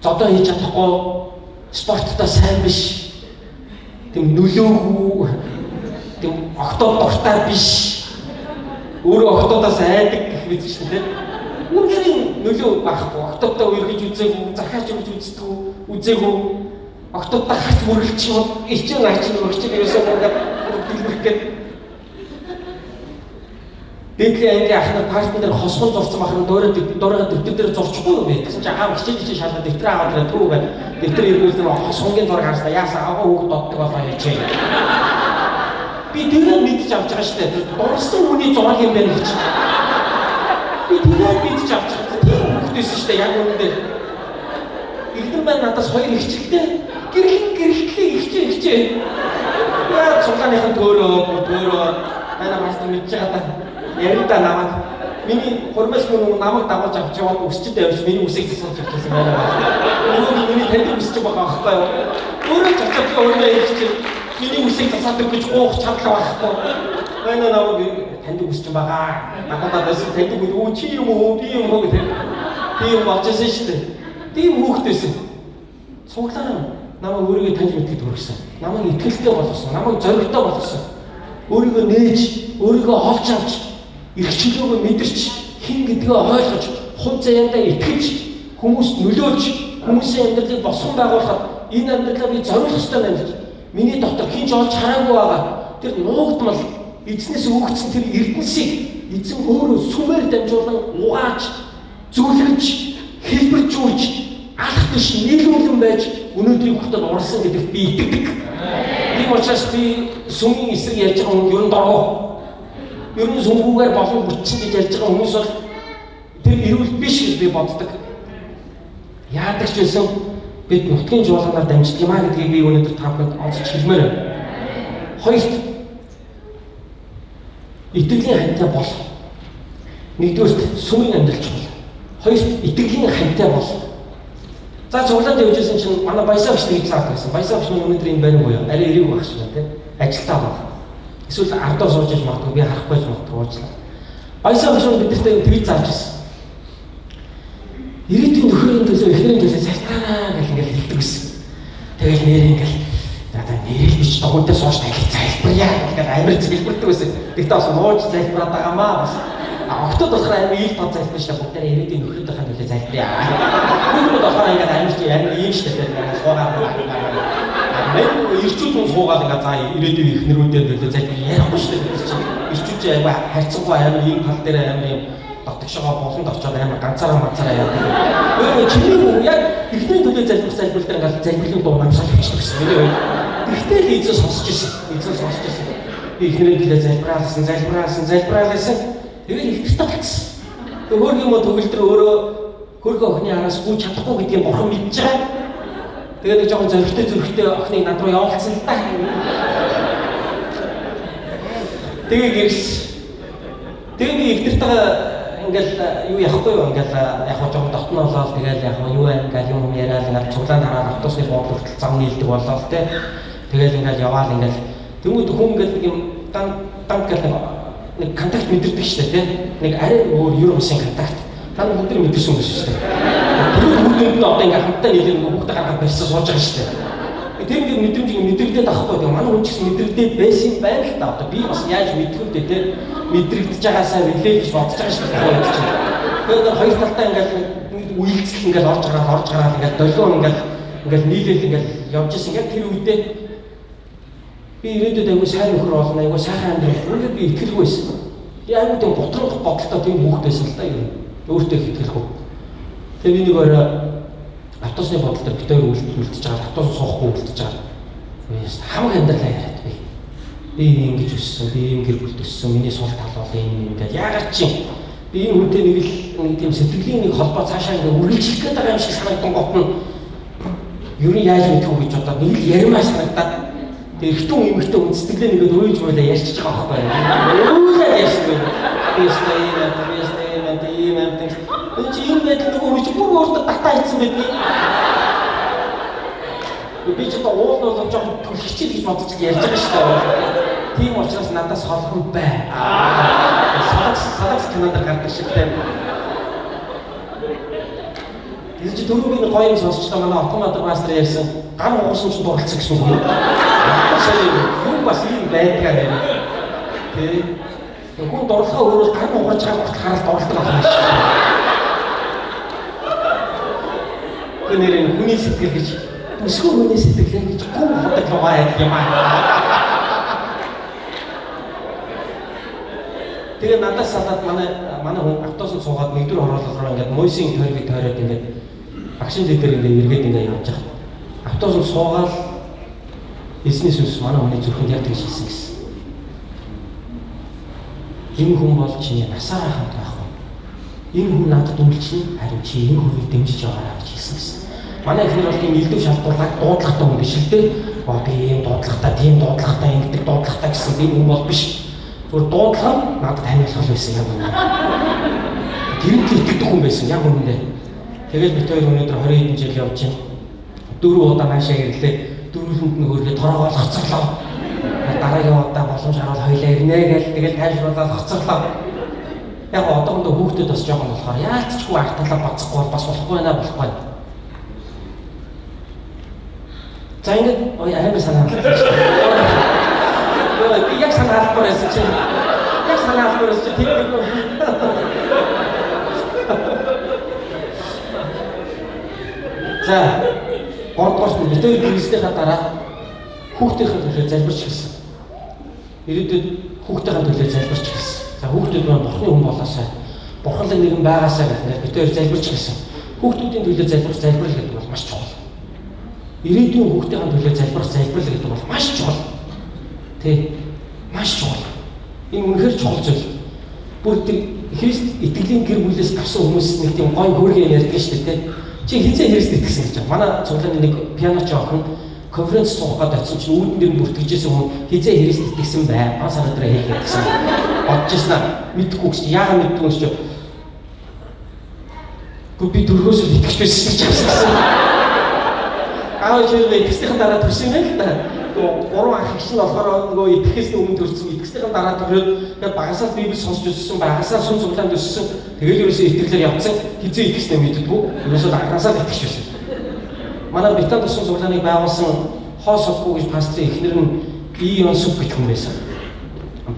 зодоо хийж чадахгүй, спорттой сайн биш. Тэм нөлөөгүй, тэм октод дуртай биш. Өөрөө октодоос айдаг гэх мэт шүү дээ. Үнэхээр нөлөө байхгүй. Октодтой үргэж үзээгүй, захаач үргэж үзээгүй. Октодтой хач мөрөлдчихвол ирчээ наач үргэж ерөөсөө ингээд дэлбэрхгээд Библийн ангийн ахны партн дээр хосгон зурцсан бахна дуурайгаа дэвтэр дээр зурчихгүй юу бэ? Тэгсэн чинь аав хичээл шалгаад дэвтэр аваад ирээ түрүү байна. Дэвтэр эргүүлсэн нь хосгонгийн зураг харснаа яасан аваа хүүхд доддог болоо ячээ. Би тэрийг мэдчих авч байгаа шүү дээ. Дурсан хүний зураг юм байна гэж. Би тэрийг мэдчих авч байгаа. Тийм хүүхдээс шүү дээ яг үүндээ. Игдэн байна надаас хоёр ихчлээ. Гэрхлээ ихчээ. Яа цуглааныхан төөрөө байна мастер мэдчих байгаа. Ярида намайг миний хормос мөн намайг дагуулж авч яваад өсчд явж миний үсийг засаж авчихсан байна. Өөрөө миний танд үсч байгаа байхгүй юу? Өөрөө чачаад өөрөө ярьж миний үсийг засаад гэж гоох чадлаа байхгүй. Байна намайг танд үсч байгаа. Надад бас танд үү чи юм уу би юм уу гэдэг. Би юм болчихсон шүү дээ. Тийм хүүхдээсэн. Цуглаа намайг өөрийгөө таньж мэдгэд хүргэсэн. Намайг итгэлтэй болгосон. Намайг зоригтой болгосон. Өөрийгөө нээж, өөрийгөө олж авч эрх чөлөөгөө мэдэрч хин гэдгээ ойлгож хувь заяандаа итгэж хүмүүст нөлөөлж хүмүүсийн амьдралыг босгон байгуулахад энэ амьдралаа би зориулах ёстой байна гэж миний дотор хинч олж хараагүй байгаа тэр нуугдмал эзнээс өгөгдсөн тэр эрдэнсийг эзэн өөрөө сүмээр дамжуулан угааж зөвлөж хэлбэржүүлж алах биш нийлүүлэн байж өнөөдрийн хүртэл урсан гэдэгт би итгэдэг. Тийм учраас би сүмийн эсрэг ярьж байгаа хүн ер нь доргоо. Ер нь сүмгүүгээр болон бүтчин гэж ярьж байгаа хүмүүс бол тэр эрүүл биш гэж би боддог. Яадаг ч байсан бид нутгийн жуулганаар дамждаг юм а гэдгийг би өнөөдөр та бүхэнд онцолж хэлмээр байна. Хоёрт итгэлийн хантай бол. Нэгдүгээрт сүмийн амьдралч бол. Хоёрт итгэлийн хантай бол. За цуглаанд явжсэн чинь манай баясаа багш тэгж заадаг гэсэн. Баясаа багш нь өнөөдөр энэ байрны буюу арай эрэг багш байна тийм. Ажилтаа баг. Эсвэл ардаар сууж иж магадгүй би харахгүй ч магадгүй уучлаа. Баясаа багш нь бидэртээ тэгж зааж байсан. Ирээдүйн нөхрийн төлөө эхнэрийн төлөө салтараа гэх ингээд хэлдэг гэсэн. Тэгэл нэр ингээд надаа нэрэл бич дугуйтай сууж тайлх залбирая гэдэг амар зэлбэрдэг байсан. Тэгтээ бас мууж залбираад байгаамаа бас. Октод болохоор амар ил тод залбирна шүү дээ. Бүгдээ ирээдүйн нөхрийнхээ төлөө залбирая. Бүгд болохоор ингээд амар ийм шүү дээ. Суугаад байгаа. Мэн ирчүүд хүн суугаад ингээд за ирээдүйн эхнэрүүдээ төлөө залбирая ярихгүй шүү дээ. Ирчүүд чи аяга хайцсангүй амар ийм тал дээр амар ийм дотгошоо болонд очоод амар ганцаараа мацаараа яа. Өө чиний яг эхний төлөө залбирал дээр ингээд залбирлын дуу намсаад хийчихсэн гэсэн. Тэгтээ л эзэн сонсч ирсэн. Би эхнэрийн төлөө залбираалсан. Тэгээд ихтэй болчихсон. Өөр юм уу төгөлдөр өөрөө хөргөө охины араас гүйж чадахгүй гэдгийг бурхан мэдж байгаа. Тэгээд нэг жоохон зөрөгтэй охиныг над руу явуулсан л та. Тэгээд би ихнэртэйгээ ингээл юу яахгүй юу ингээл яг хоо жоохон дотно болоод тэгээд яг юу ингээл юм яриад ингээд цуглаанд хараад автобусны буудлын зам нийлдэг болоо те. Тэгээд ингээл яваал ингээл тэмүүд хүн ингээл нэг юм дан гэх нэг контакт мэдэрдэг шүү дээ тийм нэг арай өөр юу юмсын контакт та нар бүгд мэдэрсэн юм шүү дээ тэр бүгд нь одоо ингээм хамтдаа нийлэн бүгд гаргаад барьсан сууж байгаа шүү дээ тийм нэг мэдрэмж мэдрэгдээд авахгүй тийм манай хүн ч гэсэн мэдрэгдээд байсан юм байна л та одоо би бас яаж мэдэх вэ тийм мэдрэгдэж байгаасаа релей гэж бодож байгаа шүү дээ тэгээд хоёр талдаа ингээл үйлчлэл ингээл орж гараад ингээл долгион ингээл нийлээл ингээл явж ирсэн ингээл тэр үедээ би ирээдүйд аягүй сайн нөхөр болно, аягүй сайхан амьдрал. Үнэхээр би итгэлгүй байсан. Би аягүй тийм готрох бодолтой тийм хүүхэд байсан л да юм. Өөртөө итгэлгүй. Тэгээ би нэг орой автобусны бодол дээр битээр үлдчихэж байгаа, автобус суухгүй үлдчихэж байгаа. Хамаг амьдралаа яриад би. Би ингэж өссөн, би ийм гэр бүлд өссөн, миний сул тал бол ийм ингээд яагаад чи би энэ хүнтэй нэг тийм сэтгэлийн нэг холбоо цаашаа ингээд үргэлжлэх гээд байгаа юм шиг санагдсан гот нь юу яаж мэдэх вэ гэж бодоод нэг л ярмаа санагдаад эхтэн эмэгтэй үндэстгэлээ нэгэд өрөөж байлаа ярьчих байгаа байхгүй юу. Өөөлөө ярьсан. Би энэ юм байдаг нөгөө хүн чинь бүр өөртөө татаа хийсэн байдаг. Би ч одоо уул бол жоохон хичээл гэж бодож ярьж байгаа шүү дээ. Тийм учраас надаас холхон бай. Салакс кинонд гардаг шигтэй. Энэ чи түрүүний гоё юм сонсчлаа манай автомат мастер ярьсан. Гар угсан ч дурлцсан гэсэн үг. Юу бас юм байдгаа нэр. Тэг. Хүн дурлахаа өөрөө гар угаж байгаа хараад дурлдаг байна шүү. Гэнэрэн хүний сэтгэл гэж өсгөө хүний сэтгэлээ гэж гүн ходог лугаа яд юм аа. Тэгээ надаас салаад манай хүн автобусд суугаад нэгдүгээр хороолол руу ингээд мойсын тойргийг тойроод ингээд багшин дээр ингээд эргээд ингээд явж байгаа. Автобусд суугаад эснээс үс манай хүний зүрхэнд яг тэгж хэлсэн гэсэн. Энэ хүн бол чиний насаараа хамт байх уу? Энэ хүн надад үйлчлэн харин чи энэ хүнийг дэмжиж яваарай гэж хэлсэн гэсэн. Манай ихнэр бол тийм илдэв шалгуулаад дуудлагатай хүн биш л дээ. Би ийм дуудлагатай, тийм дуудлагатай, ингэдэг дуудлагатай гэсэн тийм хүн бол биш. Зүгээр дуудлага надад ханиулах байсан яг үнэ. Тэрэнд л итгэдэг хүн байсан яг үнэндээ. Тэгээд бид хоёр өнөөдөр 20 хэдэн жил явж байна. 4 удаа наашаа ирлээ. Дөрөвлөнд нь хөргөө торогоо хоцорлоо. Дараагийн удаа боломж харуул хоёлаа ирнэ гэж тэгээд тайлбарлаад хоцорлоо. Яг одоохондоо хүүхдүүд бас жоохон болохоор яалтчгүй арталаа бацахгүй бас болохгүй байна. За ингээд амар санаалал шүү дээ. Би яг санаалал байсан чинь. Яг санаалал байсан чинь тийм нэг. За, гооч бид бизнесийнхаа дараа хүүхдийнхээ төлөө залбирч хэлсэн. Ирээдүйд хүүхдийнхээ төлөө залбирч хэлсэн. За хүүхдүүд маань бурхны хүн болоосаа бурханлаг нэгэн байгаасаа гэдэг бид залбирч хэлсэн. Хүүхдүүдийн төлөө залбирал гэдэг бол маш чухал. Ирээдүйн хүүхдийн төлөө залбирал гэдэг бол маш чухал. Тэ маш чухал. Энэ үнэхээр чухал зүйл. Бүр Христ итгэлийн гэр бүлээс гарсан хүмүүс нэг тийм гоё хөөргөн ярьдаг шүү дээ. Чи хизээ Христ итгэсэн гэж байна. Манай цуглааны нэг пианоч охин конференц суух гэдэг очсон чинь үүдэн дээр бүртгэжсэн хүн хизээ Христ итгэсэн бай. Бас санаадраа хэлгээд гэсэн. Бодчихснаа мэдгүй гэж яагаад мэдгүй гэж. Би дөрвөөс л итгэж байсан гэж хэлсэн. Аав чи итгэснийхэн дараа төрсөн юм л да. Гурван ах их нь болохоор нөгөө итгэхээс өмнө төрсөн. Итгэснийхэн дараа төрөөд тэгээд багасаа Библи сонсч өссөн, багасаа сүм цуглаанд өссөн. Тэгээд ерөөсөө итгэлээр явцсан. Хизээ итгэснээ мэддэггүй. Ерөөсөө анханасаа итгэж байсан. Манай Британд өссөн цуглааныг байгуулсан Хоос Сокку гэж пастрын эхнэр нь Ион Сук гэж хүн байсан.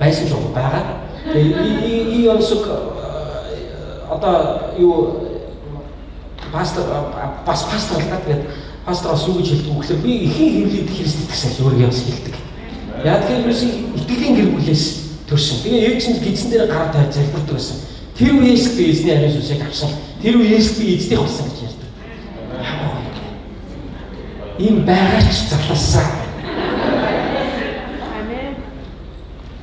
Байсан ч байгаа. Тэгээд Ион Сук одоо юу пастор бас пастор л гэдэг пастроос юу гэж хэлдэг вэ гэхээр би ихийн хөвлөд Христ итгэсэн өөрийгөө бас хэлдэг. Яг тэгэхээр юусэн итгэлийн гэр бүлээс төрсөн. Тэгээ ээж нь гидсэн дээр гараа тавьж залбирдаг байсан. Тэр үеэс би эзний ариун сүнсийг авсан. Тэр үеэс би эзнийг болсон гэж ярьдаг. Ийм байгаач зарласан. Амен.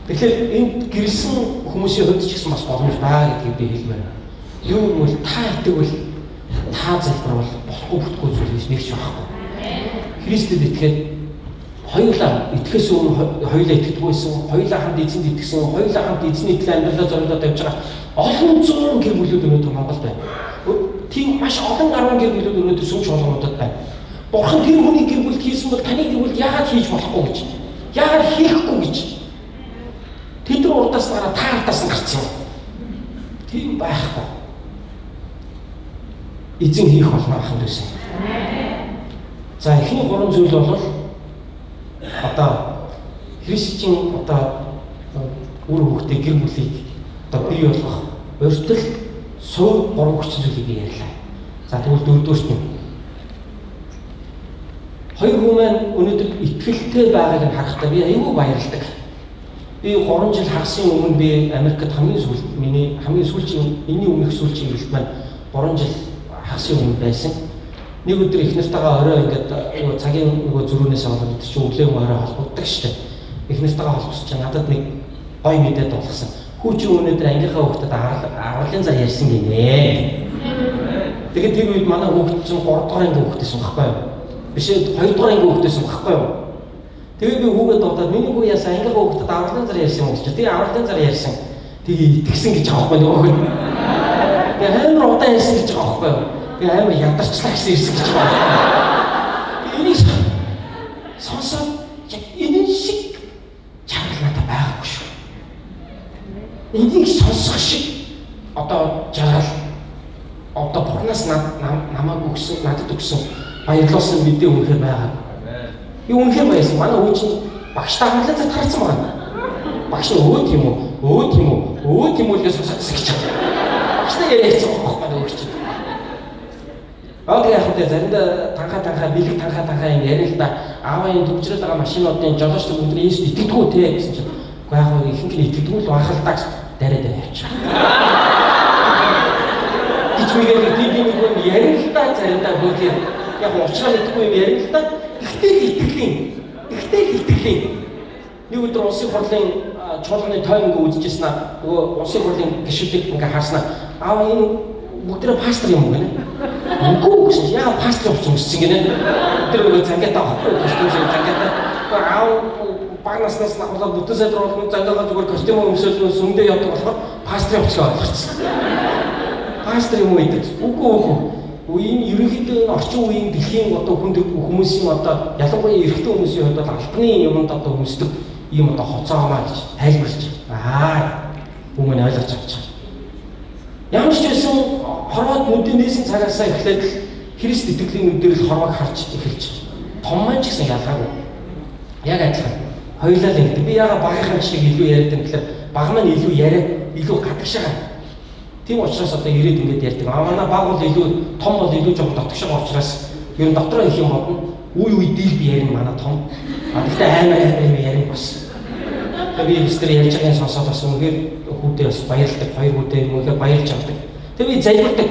Тэгэхээр энд гэрсэн хүмүүсийн хувьд ч гэсэн бас боломж байгаа гэдгийг би хэлмээр байна. Юу гэвэл та итгэвэл та залбирвал болохгүй бүтггүй зүйл гэж нэг ч байхгүй. Христэд итгээд хоёулаа итгэхээс өмнө хоёулаа итгэдэг байсан, хоёулаа хамт эзэнд итгэсэн, хоёулаа хамт эзний итгэл амьдралаа зориулаад явж байгаа олон зуун гэр бүлүүд өнөөдөр Монголд байна. Тийм маш олон гаруй гэр бүлүүд өнөөдөр сүмж болгоомдод байна. Бурхан тэр хүний гэр бүлд хийсэн бол таны гэр бүлд яагаад хийж болохгүй гэж? Яагаад хийхгүй гэж? Тэд нар урдаас гараа та ардаас нь гарсан. Тийм байхгүй. Эзэн хийх болно ахын дүүсэн. За эхний гурван зүйл бол одоо христчин одоо үр хөвгтэй гэр бүлийг одоо бий болгох өртөл суур гурван хүчин зүйлийг би ярьлаа. За тэгвэл дөрөвдүгüрт нь хоёр хүн маань өнөөдөр итгэлтэй байгааг нь харахтаа би аюул баярлагдав. Би 3 жил хагасын өмнө би Америкт миний хамгийн сүүлчийн энэний өмнөх сүүлчийн жилд маань 3 жил хагасын өмнө байсан. Нэг өдөр их нартайгаа орой ингээд цагийн нөгөө зөрүүнээс болоод чи өглөө орой холбогддог штеп. Их нартайгаа холбосч надад нэг гой мэдээд болгосон. Хүүч өнөөдөр ангийнхаа хүүхдэд аргалын зар ярьсан гинэ. Тэгээд тэр үед манай хүүхд чинь 3 дугаар ангийн хүүхдээс байхгүй юу? Биш 2 дугаар ангийн хүүхдээс байхгүй юу? Тэгээд би хүүгээ дуудаад миний хүү яасан ангийнхаа хүүхдэд аргалын зар ярьсан юм чи. Тэгээ аргалын зар ярьсан. Тэгээ итгэсэн гэж аахгүй нөгөө хөө. Тэгээ амар удаан ярьсан гэж байгаа байхгүй юу? Тэгээ амар ядарчлаа гэсэн ирсэн гэж байна. энийг сонсох шиг одоо жаргал одоо Бурханаас намайг өгсөн, надад өгсөн баярлуулсан мэдээ үнэхээр байгаа. Би үнэхээр баярлсан. Манай өвчин багштай хамтлан цад харцсан байна. Багш нь өө тийм үү гэж сонсоцсон гэж. Багштай яриагцсан байхгүй юу гэж. Яг яг заримдаа танхаа бэлэг танхаа юм ярил л да. Аавын төвчрээд байгаа машинуудын жолооч өндөр ийс итгэдэггүй те гэсэн чинь. Уу яг ихэнх нь итгэдэггүй л бахалдаг дараад явчих. Ичмигээр тийм юм ярил л да заримдаа бүгээр яг уучраа итгэхгүй юм ярил л да. Тэгтэл итгэлийн. Нэг өдөр улсын хурлын чуулганы тойрог үзчихсэн аа. Нөгөө улсын хурлын гишүүдийг ингээ харснаа. Аа энэ бүгдээ пастор юм гэнэ. Үгүй гэсэн яа пастор болсон гинэ. Тэр нөгөө цангатаа хоцсон цангатаа. Аа багнаснаас нахуулаад бүтэн сайдруу болгон цангагаа зүгээр костюм өмсөөл сүмдээ явдаг болохоор пастор болсон ойлгоцсон. Пастор юм уу гэдэг. Үгүй. Үеийн ерөнхийдөө орчин үеийн дэлхийн одоо хүнд хүмүүсийн одоо ялангуяа эрэгтэй хүмүүсийн хувьд бол албаны юмд одоо өмсдөг ийм одоо хоцоомаа гэж тайлбарлаж байна. Хүмүүс ойлгож авч байгаа. Ямар ч байсан хорвоод нүдэн нээсэн цагаасаа эхлээд Христ итгэлийн нүдээр л хорвоог харж эхэлж байна. Том маань ч гэсэн ялгаагүй. Яг адилхан. Хоёулаа л ингэдэг. Би яага багийнхаа шиг илүү яриад юм гэхээр баг маань илүү яриа, илүү гадагшаа. Тийм учраас одоо ирээд ингэж ярьдаг. Манай баг бол илүү том бол илүү жоохон дотгошоо учраас ер нь дотроо их юм бодно. Үе дийл би ярина манай том. Гэхдээ амар ярина бас. Би өстөр ярьж байгааг сонсоод бас үнэхээр хүүдээ бас баярлдаг. Хоёр хүүдээ үнэхээр баярлж авдаг. Тэгээ би залбирдаг.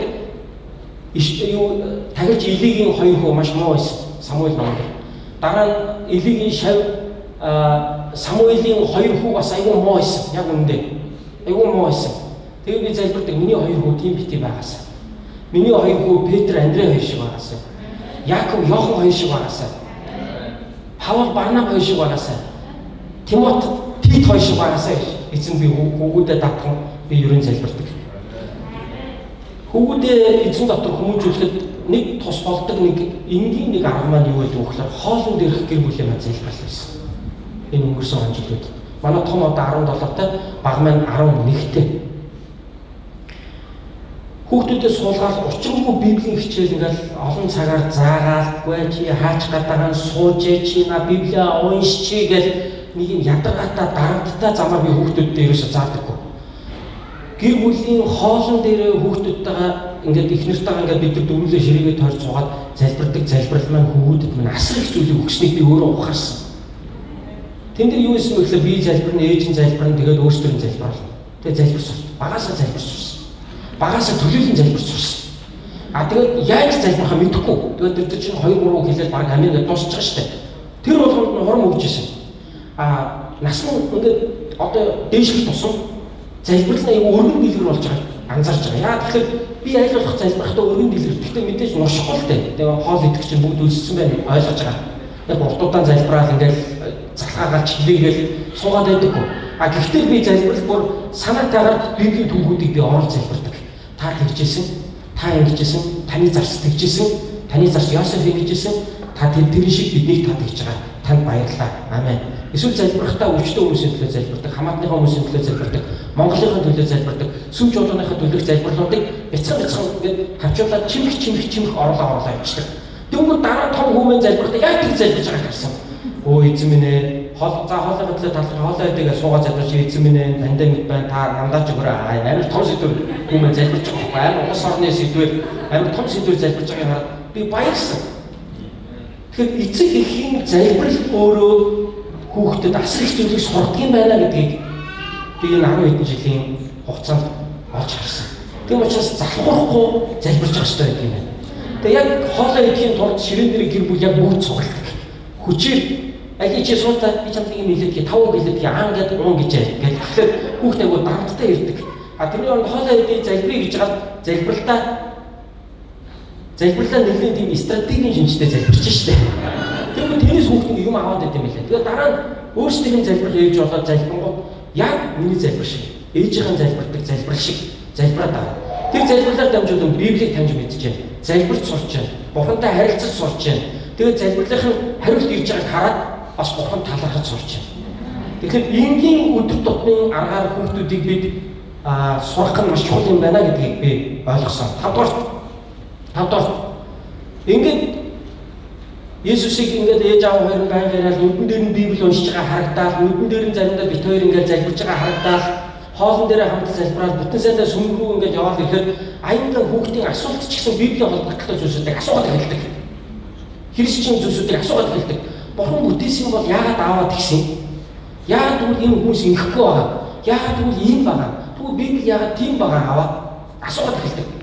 Юу тагилж Илигийн хоёр хүү маш муу байсан. Самуэль номд. Дараа нь Илигийн шав Самуэлийн хоёр хүү бас айгүй муу байсан. Яг үнэндээ. Айгүй муу байсан. Тэгээ би залбирдаг миний хоёр хүү тийм бити байгаасаа. Миний хоёр хүү Петр, Андрей хоёр шиг байгаасаа. Яаков, Йохан хоёр шиг байгаасаа. Паул, Барнаб хоёр шиг байгаасаа. Тимот, Тит хоёр шиг байгаасаа гэж эзэн би хүүгүүдэд татхан би ерөн залбирдаг. Хүүгүүдээ эзэн дотор хүмүүжүүлэхэд нэг тус болдог нэг энгийн нэг арга маань юу гэдэг вэ гэхээр хоолн дээрх гэр бүлийн маань залбирал байсан. Энэ өнгөрсөн он жилүүд. Манай том одоо 17-тай, баг маань 11-тэй. Хүүхдүүдээ суулгаад учиргүй Библийн хичээл ингээл олон цагаар заагаалгүй чи хаач гадаахан сууж чи на Библиа уншчи гэл нэг юм ядаргаатай дарамттай замаар би хүүхдүүдтэй ерөөсө заадаггүй. Гэр бүлийн хоолн дээрээ хүүхдүүдтэйгээ ингээд их нартайгаа ингээд бид нар дөрвөлөө ширээгээ тойрч суугаад залбирдаг залбирал маань хүүхдэд минь асар их зүйлийг өгснгийг би өөрөө ухаарсан. Тэн дээр юу гэсэн бэ гэхээр би залбирна, ээж нь залбирна, тэгээд өөрсдөө нь залбирал. Тэгээд залбирсан. Багасаа залбирсан. Багасаа төлөөлөн залбирч сурсан. Тэгээд яаж залбирхаа мэдэхгүй. Тэгээд тэр чинь 2-3 хэлээд баг амин гэж дуусчих байгаа шүү дээ. Тэр болгонд нь хурам өгчээсэн. Нас нь ингээд одоо дээшлэх тусам залбирлаа юм өргөн дэлгэр болж байгаа анзаарч байгаа. Яа тэгэхээр би аль болох залбирхдаа өргөн дэлгэр. Гэхдээ мэдээж нуршихгүй л дээ. Тэгээд хоол идэх чинь бүгд үлссэн байна ойлгож байгаа. Яг уртуудаа залбираад ингээд залхаагаа чиглээгээл суугаад байдаггүй. Гэхдээ би залбирал бүр санаатайгаар Библийн түүхүүдийг би орж залбирдаг. Та тэгжсэн, та ингэжсэн, таны зарц тэгжсэн, таны зарц Йосеф ингэжсэн, та тэр шиг биднийг татгаж байгаа. Танд баярлалаа. Амен. Эсвэл залбирахтаа өвчтөн хүмүүсийн төлөө залбирдаг, хамаатныхаа хүмүүсийн төлөө залбирдаг, Монголын төлөө залбирдаг, сүм жолооныхаа төлөө залбирлуудыг бяцхан ингээд хавчуулаад чимэх орлоо явуулдаг. Тэгвэл дараа том хүмүүс залбирахтаа яг тэр залбирж байгааг харсан. Өө эзэн минь ээ, хоолойгоо төлөө талах хоолой идэгээ суугаад залбирч эзэн минь ээ, пандемик байна, та намдаач өгөөрэй. Амар том сэдвэр хүмүүс залбирч байгаа. Амар улс орны сэдвэр, амар том сэдвэр залбирч байгааг хараад би баярсан. Тэгэхээр эцэг эхийн залбирал өөрөө хүүхдэд асар их зүйлийг сурдаг юм байна гэдгийг би энэ 10 хэдэн жилийн хугацаанд олж харсан. Тийм учраас залхуурахгүй залбирч явах хэрэгтэй гэдэг юм байна. Тэгээ яг хоолой идэхийн тулд ширээн дээр гэр бүл яг бүгд цугладаг. Хүчээр аяа чи суутаа би чамд юм хэлээд 5 хэлээд аан гэдэг уун гэж яг тэгэхээр хүүхдээ нөгөө дарамттай ирдэг. Тэрний оронд хоолой идэх залбирыг гэж гал залбирлаа нэлийн тийм стратегийн шинжтэй залбирч штэ. Тэгвэл тэрнээс хүүхдээ юм аваад идэм байлаа. Тэгээ дараа нь өөрсдийн залбирал ээж болоод залбирангууд яг миний залбир шиг ээжийн залбирдаг залбирал шиг залбираад байгаа. Тэр залбирлаар дамжуулан Библийг таньж мэдчихэв. Залбирч сурч байна. Бурхантай харилцаж сурч байна. Тэгээд залбирлынхын хариулт ирж байгааг хараад бас Бурхан талархаж сурч байна. Тэгэхээр энгийн өдөр тутмын аргаар хүүхдүүдийг бид сурах нь маш чухал юм байна гэдгийг би ойлгосон. Тавдугаар ингээд Есүсийг ингээд ээж аав хоёр нь байгаад нүдэн дээр нь Библи уншиж байгаа харагдаад, нүдэн дээр нь заримдаа бит хоёр ингээд залбирж байгаа харагдаад, хоолн дээр хамт залбираад бүтэн сайдаа сүм рүү ингээд яваад ирэхэд аяндаа хүүхдийн асуулт ч гэсэн Библийн холбоотой зүйлсүүдийг асуугаад эхэлдэг. Христчийн зүйлсүүдийг асуугаад эхэлдэг. Бурхан бүтээсэн бол яагаад ааваад гисэн? Яагаад тэгвэл энэ хүмүүс ингэхгүй байгаа? Яагаад тэгвэл ийм байгаа? Тэгвэл Библи яагаад тийм байгаа аваа? Асуугаад эхэлдэг.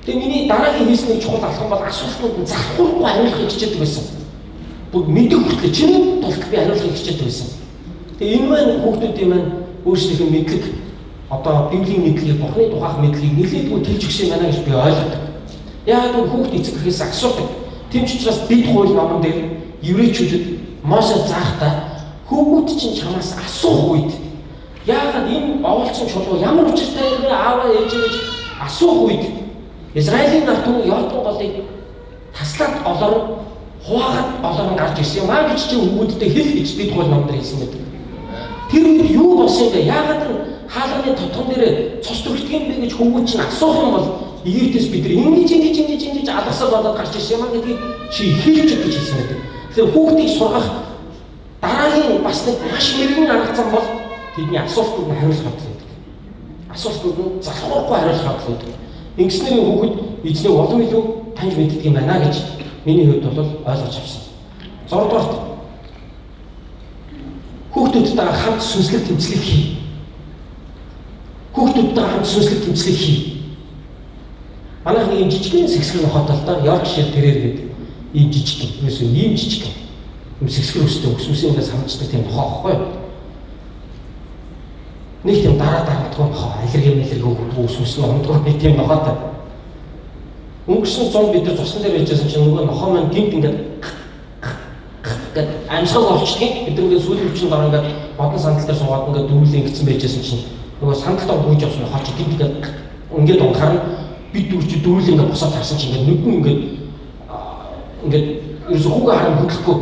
Тэгээ миний дараагийн хийсний чухал алхам бол асуултууд нь завхурахгүй хариулахыг хичээдэг байсан. Бүр мэдэх хүртэл чиний тулд би хариулахыг хичээдэг байсан. Тэгээ энэ маань хүүхдүүдийн маань өөрсдийнхөө мэдлэг одоо Библийн мэдлэгийг, Бурханы тухайх мэдлэгийг нэлээдгүй тэлж өгсөн байна гэж би ойлгодог. Яагаад гэвэл хүүхд эцэг эхээс асуудаг. Тийм ч учраас дэд хууль номон дээр еврейчүүдэд Мосе заахтаа хүүхд чинь чамаас асуух үед яагаад энэ оволцсон чулуу ямар учиртай юм бэ ааваа ээжээ гэж асуух үед Израилийн нарт Йордан голыг таслаад олоор хуваагаад олоор нь гарч ирсэн юм аа гэж чинь өгүүдтэй хэл гэж дэд хууль номдэр хэлсэн байдаг. Тэр үед юу болсон бэ? Яагаад н хаалганы тотгон дээр цус төрөлтг юм бэ гэж хөвгүүд чинь асуух юм бол Египтээс бид ингэж алгасаар болоод гарч ирсэн юм аа гэдгийг чи хэлж өгч хэлсэн байдаг. Тэгэхээр хүүхдийг сургах дараагийн бас нэг маш мэрэгэн арга зам бол тэдний асуултууд нь хариулах хэрэгтэй байдаг. Асуултууд нь залхуурахгүй хариулах хэрэгтэй байдаг. Ингэснээр хүүхэд эзнийг улам илүү таньж мэддэг юм байна гэж миний хувьд бол ойлгож авсан. 6 дугаарт хүүхдүүдтэй хамт сүнслэг тэмцлэг хий. Хүүхдүүдтэй хамт сүнслэг тэмцлэг хий. Манайх нэг юм жижигхэн сэсгэр нохотол та Yorkshire Terrier гэдэг ийм жижиг юм. Ийм жижиг юм сэсгэр өстэй өсвөсөндөөс хамждаг тийм нохоо байхгүй юу? Нэг тийм дараадах нохоо аллерги өсвөс нь ондгоо нэг тийм нохоотой. Өнгөрсөн 100 бид нар цусны дээр байжсэн чинь нөгөө нохоо маань гинт ингээд гэд амьсгал олчдгийг бид ингээд сүүлийн хүчин дараа ингээд модон сандал дээр суугаад ингээд дүүрлээ ингэсэн байжсэн чинь нөгөө сандалтаа гүйж авсан нохоо чи гинт ингээд унхаар бид дүүрлээ ингээд босоод харсан чинь ингээд нүдэн ингээд ерөөсөө хүүгээ харан хөдлөхгүй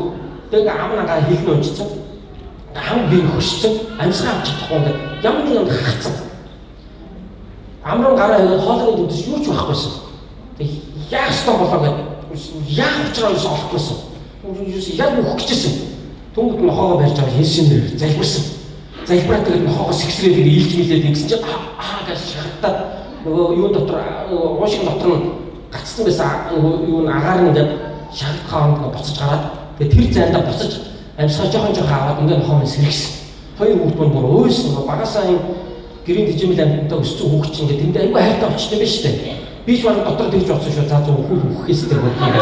тэгээ ам нагаа хийлнэ унжицсан ам би хөшсөн амьсгаа авч чадахгүй ингээд ямар нэг юм хагцсан амрын гараа хийгээд хоолны дэвтэж юу ч байхгүйсэн яах ёстой болоо гэдэг яах учраа юусэн олохгүйсэн яг өөх гэжсэн түнгод нохоогоо барьж аваад хэлсэн дээр залбираад тэгээд нохоогоо сэгсрээд илж мэлээд ингэсэн чинь гэж шахалтаад нөгөө юу дотор уушиг дотор нь гацсан байсан нөгөө юу н агаар нь ингээд шахалт хаанд буцаж гараад тэгээд тэр зайдаа буцаж амьсгаа жоохон аваад ингээд нохоо сэргсэн хоёр хүүхд маань бүр өөсөн багасаа юм гэрийн дижимэл амьтантай өссөн хүүхд чинь ингээд тэндээ айгүй хайртай болчихсон юм байна шүү дээ би ч баг дотор тэгж бодсон шүү за хүүхээс тэр бол юм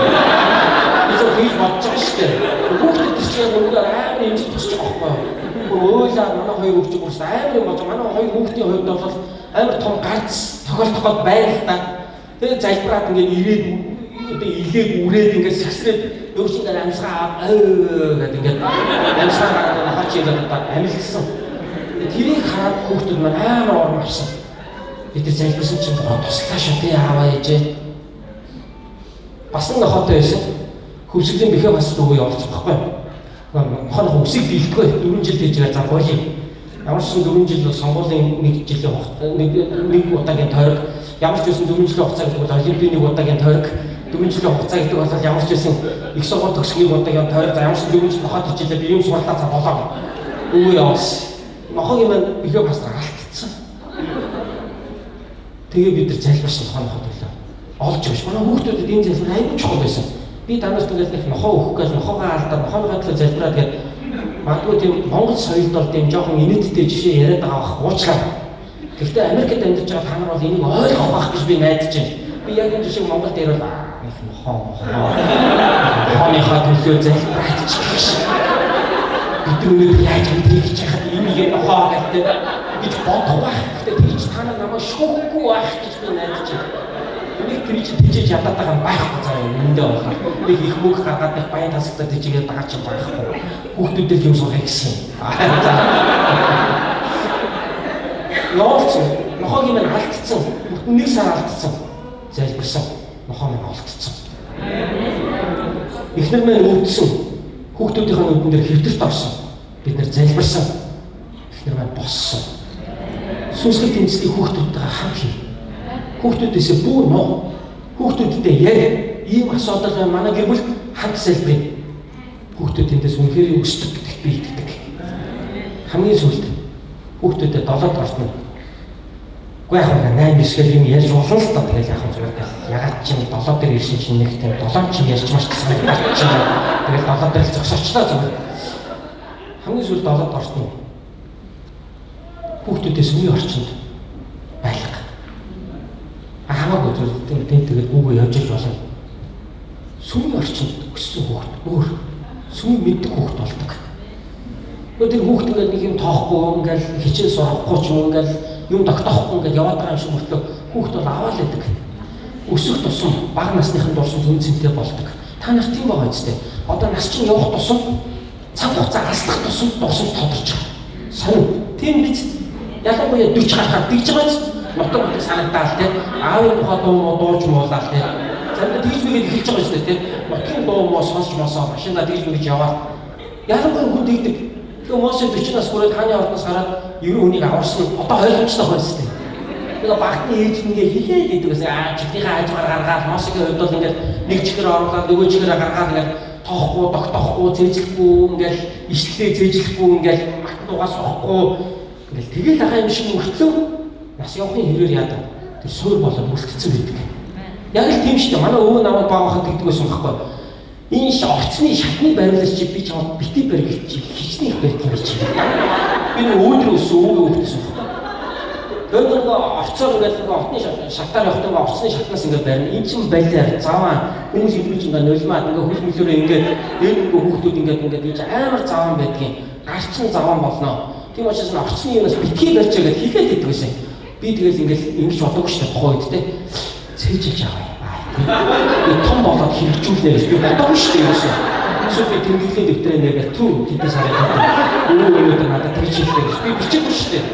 би зөв тэгж бодож байгаа шүү дээ хүүхдэд чинь нөгөө амар эмзэг тусчих واخхой ойлаа манай хоёр хүүхд бүрс амар юм болж манай хоёр хүүхдийн хувьд бол амар том гарц тохиолдоход байна л да тэгээ залбираад ингээд ирээд одоо илээд үрээд ингээд сэгсрээд өөрсдөө амьсгаа гэдэг ингээд амьсгаа гараад хаач ялаад амилсан тэрийг хараад хүүхдүүд маань амар орон авсан бид тэр залбирсан чинь туслаа шүү тий ааваа ээжээ бас нэг хоотой байсан хөвсгөлийн бэхэ бас нөгөө явуулчих байхгүй мохоо үсэг дийлдэхгүй 4 жил дэж байгаа за боёо ямар ч 4 жил сонгуулийн 1 жилийн хугацаа нэг удаагийн тойрог ямар ч үсэн 4 жилийн хугацаа гэдэг бол олимпийн 1 удаагийн тойрог 4 жилийн хугацаа гэдэг бол ямар ч үсэн их сургууль төгсөх 1 удаагийн тойрог за ямар ч 4 жил нохоо хичээлээ би юм суртаа за болоо өө яваас нохоогийн маань бэхэ бас алдчихсан тэгээ бид нар залбирсан нохоо төлөө олж өгч манай хүүхдүүдэд энэ залбир айгүй чухал байсан би танаас тэгэл нэг нохоо өгөх гэж нохоогоо алдаад нохоогоо төлөө залбираад гээд магадгүй тийм Монгол соёлд бол тийм жоохон инээдтэй жишээ яриад байгаа бах уучлаа. Гэхдээ Америкт амьдарч байгаа та нар бол энийг ойлгох байх гэж би найдаж байна. Би яг энэ жишээ Монголд ирвэл нохооныхаа төлөө залбираад чих. Бид өнөөдөр яаж мэдгийг чахад энийг нохоо гэдэг гэж бодох байх. Гэхдээ тийч та нар намайг шүүхгүй байх гэж би найдаж байна. Энийг тэр чинь тийж ядаад байгаа юм байхгүй цаа үүндээ болно. Нэг их мөнх гаргаад нэг баян тасагтаа тийжгээд байгаа ч байхгүй. Хүүхдүүдэд юм сурах гэсэн. Явуулсан. Нохоогийн маань алдсан. Бүтэн 1 сар алдсан. Залбирсан. Нохоо маань олдсон. Эхнэр маань өвдсөн. Хүүхдүүдийн нүдэн дээр хэвтэрт орсон. Бид нэр залбирсан. эхнэр маань боссон. Сүнслэг тэмцлийг хүүхдүүдтэйгээ хамт хий. Хүүхдүүдээсээ бүү нуу. Хүүхдүүдтэй яа. Ийм асуудал байна. Манай гэр бүл хамт залбирая. Хүүхдүүд тэндээс үнэхээр өсдөг гэдэгт би итгэдэг. Хамгийн сүүлд хүүхдүүдэд 7-д орсон. Уу яг нэг 8-9 гэл юм ярьж болно л та. Тэгэл яах вэ зүгээр. Ягаад ч юм 7 дээр ирсэн чинь нэг тийм 7 ч юм ярьж маш гэсэн юм байна. Тэгэл 7 дээр л зогсоочлаа зүгээр. Хамгийн сүүлд 7-д орсон. Хүүхдүүдээс үе орчинд байлга. Хамаагүй зүйл тэгээд үгүй явж иж болно. Сүмийн орчинд өссөн хүүхд өөр сүмийг мэддэг хүүхд болдог. Тэр хүүхд ингээд нэг юм тоохгүй ингээд хичээл сурахгүй ч юм ингээд юм тогтоохгүй ингээд яваад байгаа юм шиг мөртлөө хүүхд бол аваад байдаг. Өсөх тусам бага насныхан дурсамж үнцэнтэй болдог. Та нар тийм байгаа үстэй. Одоо нас чинь явах тусам цаг хугацаа алслах тусам дурсамж тодорч байгаа. Сонин. Тийм биз? Ялангуяа 40 гарахад тэгж байгаа ч нутаг нутаг санагдаад тийм аавын тухай дууж муулаад тийм. Замд тэгж мэгээд эхэлж байгаа үстэй тийм. Нутгийн дуу муу сонсч мосоо машинаа тэгж мэгж яваад ялангуяа хүн тэгдэг. Тэгээ Мосе 40 нас хүрээд хааны ордоос гараад 90 хүнийг аварсан одоо ойлгомжтой байна шүү дээ. Тэгээ багтны ээж ингээ хийгээд идэг гэсэн чихнийхээ хажуугаар гаргаад Мосегийн хувьд бол ингээ нэг чихээр оруулаад нөгөө чихээрээ гаргаад ингээ тоохгүй, тогтоохгүй, зээжлэхгүй ингээ иштлээ зээжлэхгүй ингээ дугаас суухгүй ингээ тэгэл байгаа юм шиг мөртлөө нас явахын хэрээр яадаг. Тэр суур болоод үлдсэн байдаг. Яг л тийм шүү дээ. Манай өвөө намайг баахад тэгдэг байсан байхгүй. Энэ орцны шатны барилж чи би чамд бити барих чи хичнээх барих юм чи. Би нэг өөдрөө өсөө өгдсөн. Тэр нэг орцоор ингээд отны шатаар явахдаа орцны шатнаас ингээд барина. Энд чинь байлаа. Заваа хүмүүс идвэж ингээд нулимаад ингээд хөл мөлөөрөө ингээд энэ нэг хүүхдүүд ингээд ийж амар заван байдгийн. Гарчин заван болно. Тийм учраас орцны юмас битгий барьж байгаа хийгээд идэх байсан. Би тэгэл ингээд ингэж бодоггүй шүү дээ тухайн үед те. Цээжилж аваа. Би том болоод хэрэгжүүлнэ гэж би бодоогүй шүү дээ юусэн. Эсвэл би тэмдэглэлийн дэвтрээ нээгээд түр тэдээс хараад өөдөө надад тэгж хэлдэг гэж би бичээгүй шүү дээ.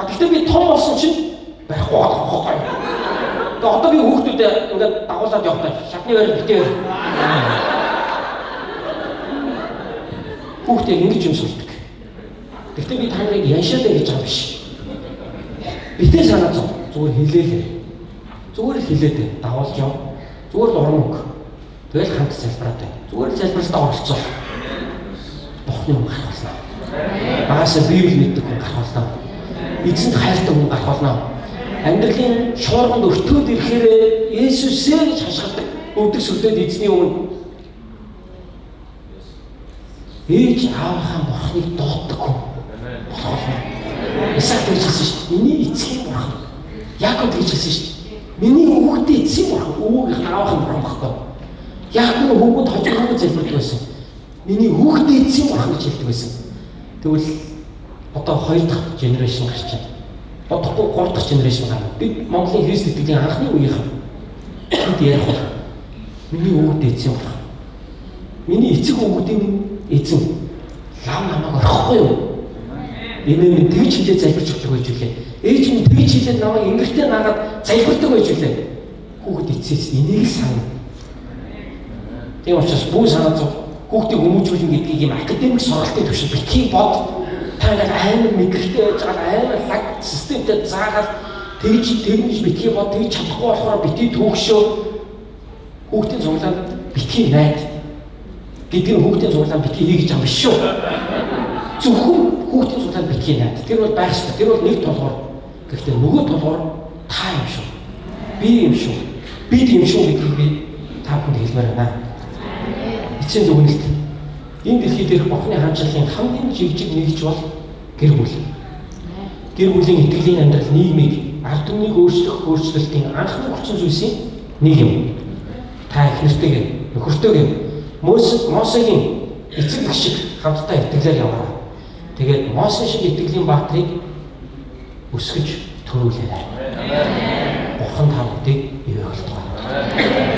Гэхдээ би том болсон чинь барихгүй байгаа. Тэгээ одоо би хүүхдүүдэд ингээд дагуулад явахдаа шатны барил битээ. Хүүхдээ ингэж юм сурдаг. Гэхдээ би таныг яншаад ингэж байгаа биш. Битээ санаа зүгээр хэлээлээ. Зүгээр л хэлээд дагуулж яв. Зүгээр л уран үг. Тэгэл хамт залбираад бай. Зүгээр л залбиралтаа оролцоо. Бохны хүн гарах болно. Багасаа Библи мэддэг хүн гарах болно. Эзэнд хайртай хүн гарах болно. Амьдралын шуурганд өртөөд ирэхээр Есүсээ гэж хашгирдаг. Өвдөг сүлдөөд эзний өмнө ээж аавынхаа бурхныг дууддаг хүн болох болно. Исаак гэж хэлсэн шүү дээ. Миний эцгийн бурхан. Яаков гэж хэлсэн шүү дээ. Миний хүүхдээ эцсийн бурхан, өвөөгийнх аавынхаа бурхан баггүй. Яг нь хүүгүүд хожигдоод залбирдаг байсан. Миний хүүхдээ эцсийн бурхан гэж хэлдэг байсан. Тэгвэл одоо 2 дахь генерашн гарч байна. Бодохгүй 3 дахь генерашн гарна. Бид Монголын Христ итгэлийн анхны үеийнхэн бид ярих бол миний хүүхдээ эцсийн бурхан. Миний эцэг хүүхдийн эзэн лав намайг орхихгүй юу? Эмээ минь тэгж хилээ залбирч өгдөг байж үлээ. Ээж минь тэгж хилээд намайг ингэртэй нагаад залбирдаг байж үлээ. Хүүхэд эцээс энийг сана. Тийм учраас бүх санаа зов хүүхдийг хүмүүжүүлнэ гэдгийг юм академик сургалтын төвшөнд битгий бод. Та ингээд амар мэдрэгтэй байж байгаа амар лаг системтэй заагаад тэгж битгий бод тэгж чадахгүй болохоор битгий төгшөө хүүхдийн цуглаанд битгий найд гэдэг нь хүүхдийн цуглаанд битгий хий гэж юм биш шүү. Зөвхөн хүүхдийн цуглаанд битгий найд. Тэр бол байх шүү. Тэр бол нэг толгоор. Гэхдээ нөгөө толгоор та юм шүү. Би юм шүү. Бид юм шүү гэдгийг би та бүхэнд хэлмээр байна. Эцсийн дүгнэлт. Энэ дэлхий дээрх Бурхны хаанчлалын хамгийн жижиг нэгж бол гэр бүл. Гэр бүлийн итгэлийн амьдрал нийгмийг ард түмнийг өөрчлөлтийн анхны хүчин зүйлсийн нэг юм. Та их нэртэйгээ, нөхөртөйгээ Мосегийн эцэг их шиг хамтдаа итгэлээр яваарай. Тэгээд Мосе шиг итгэлийн баатрыг өсгөж төрүүлээрэй. Бурхан та бүхэнд ивэхэлт байна.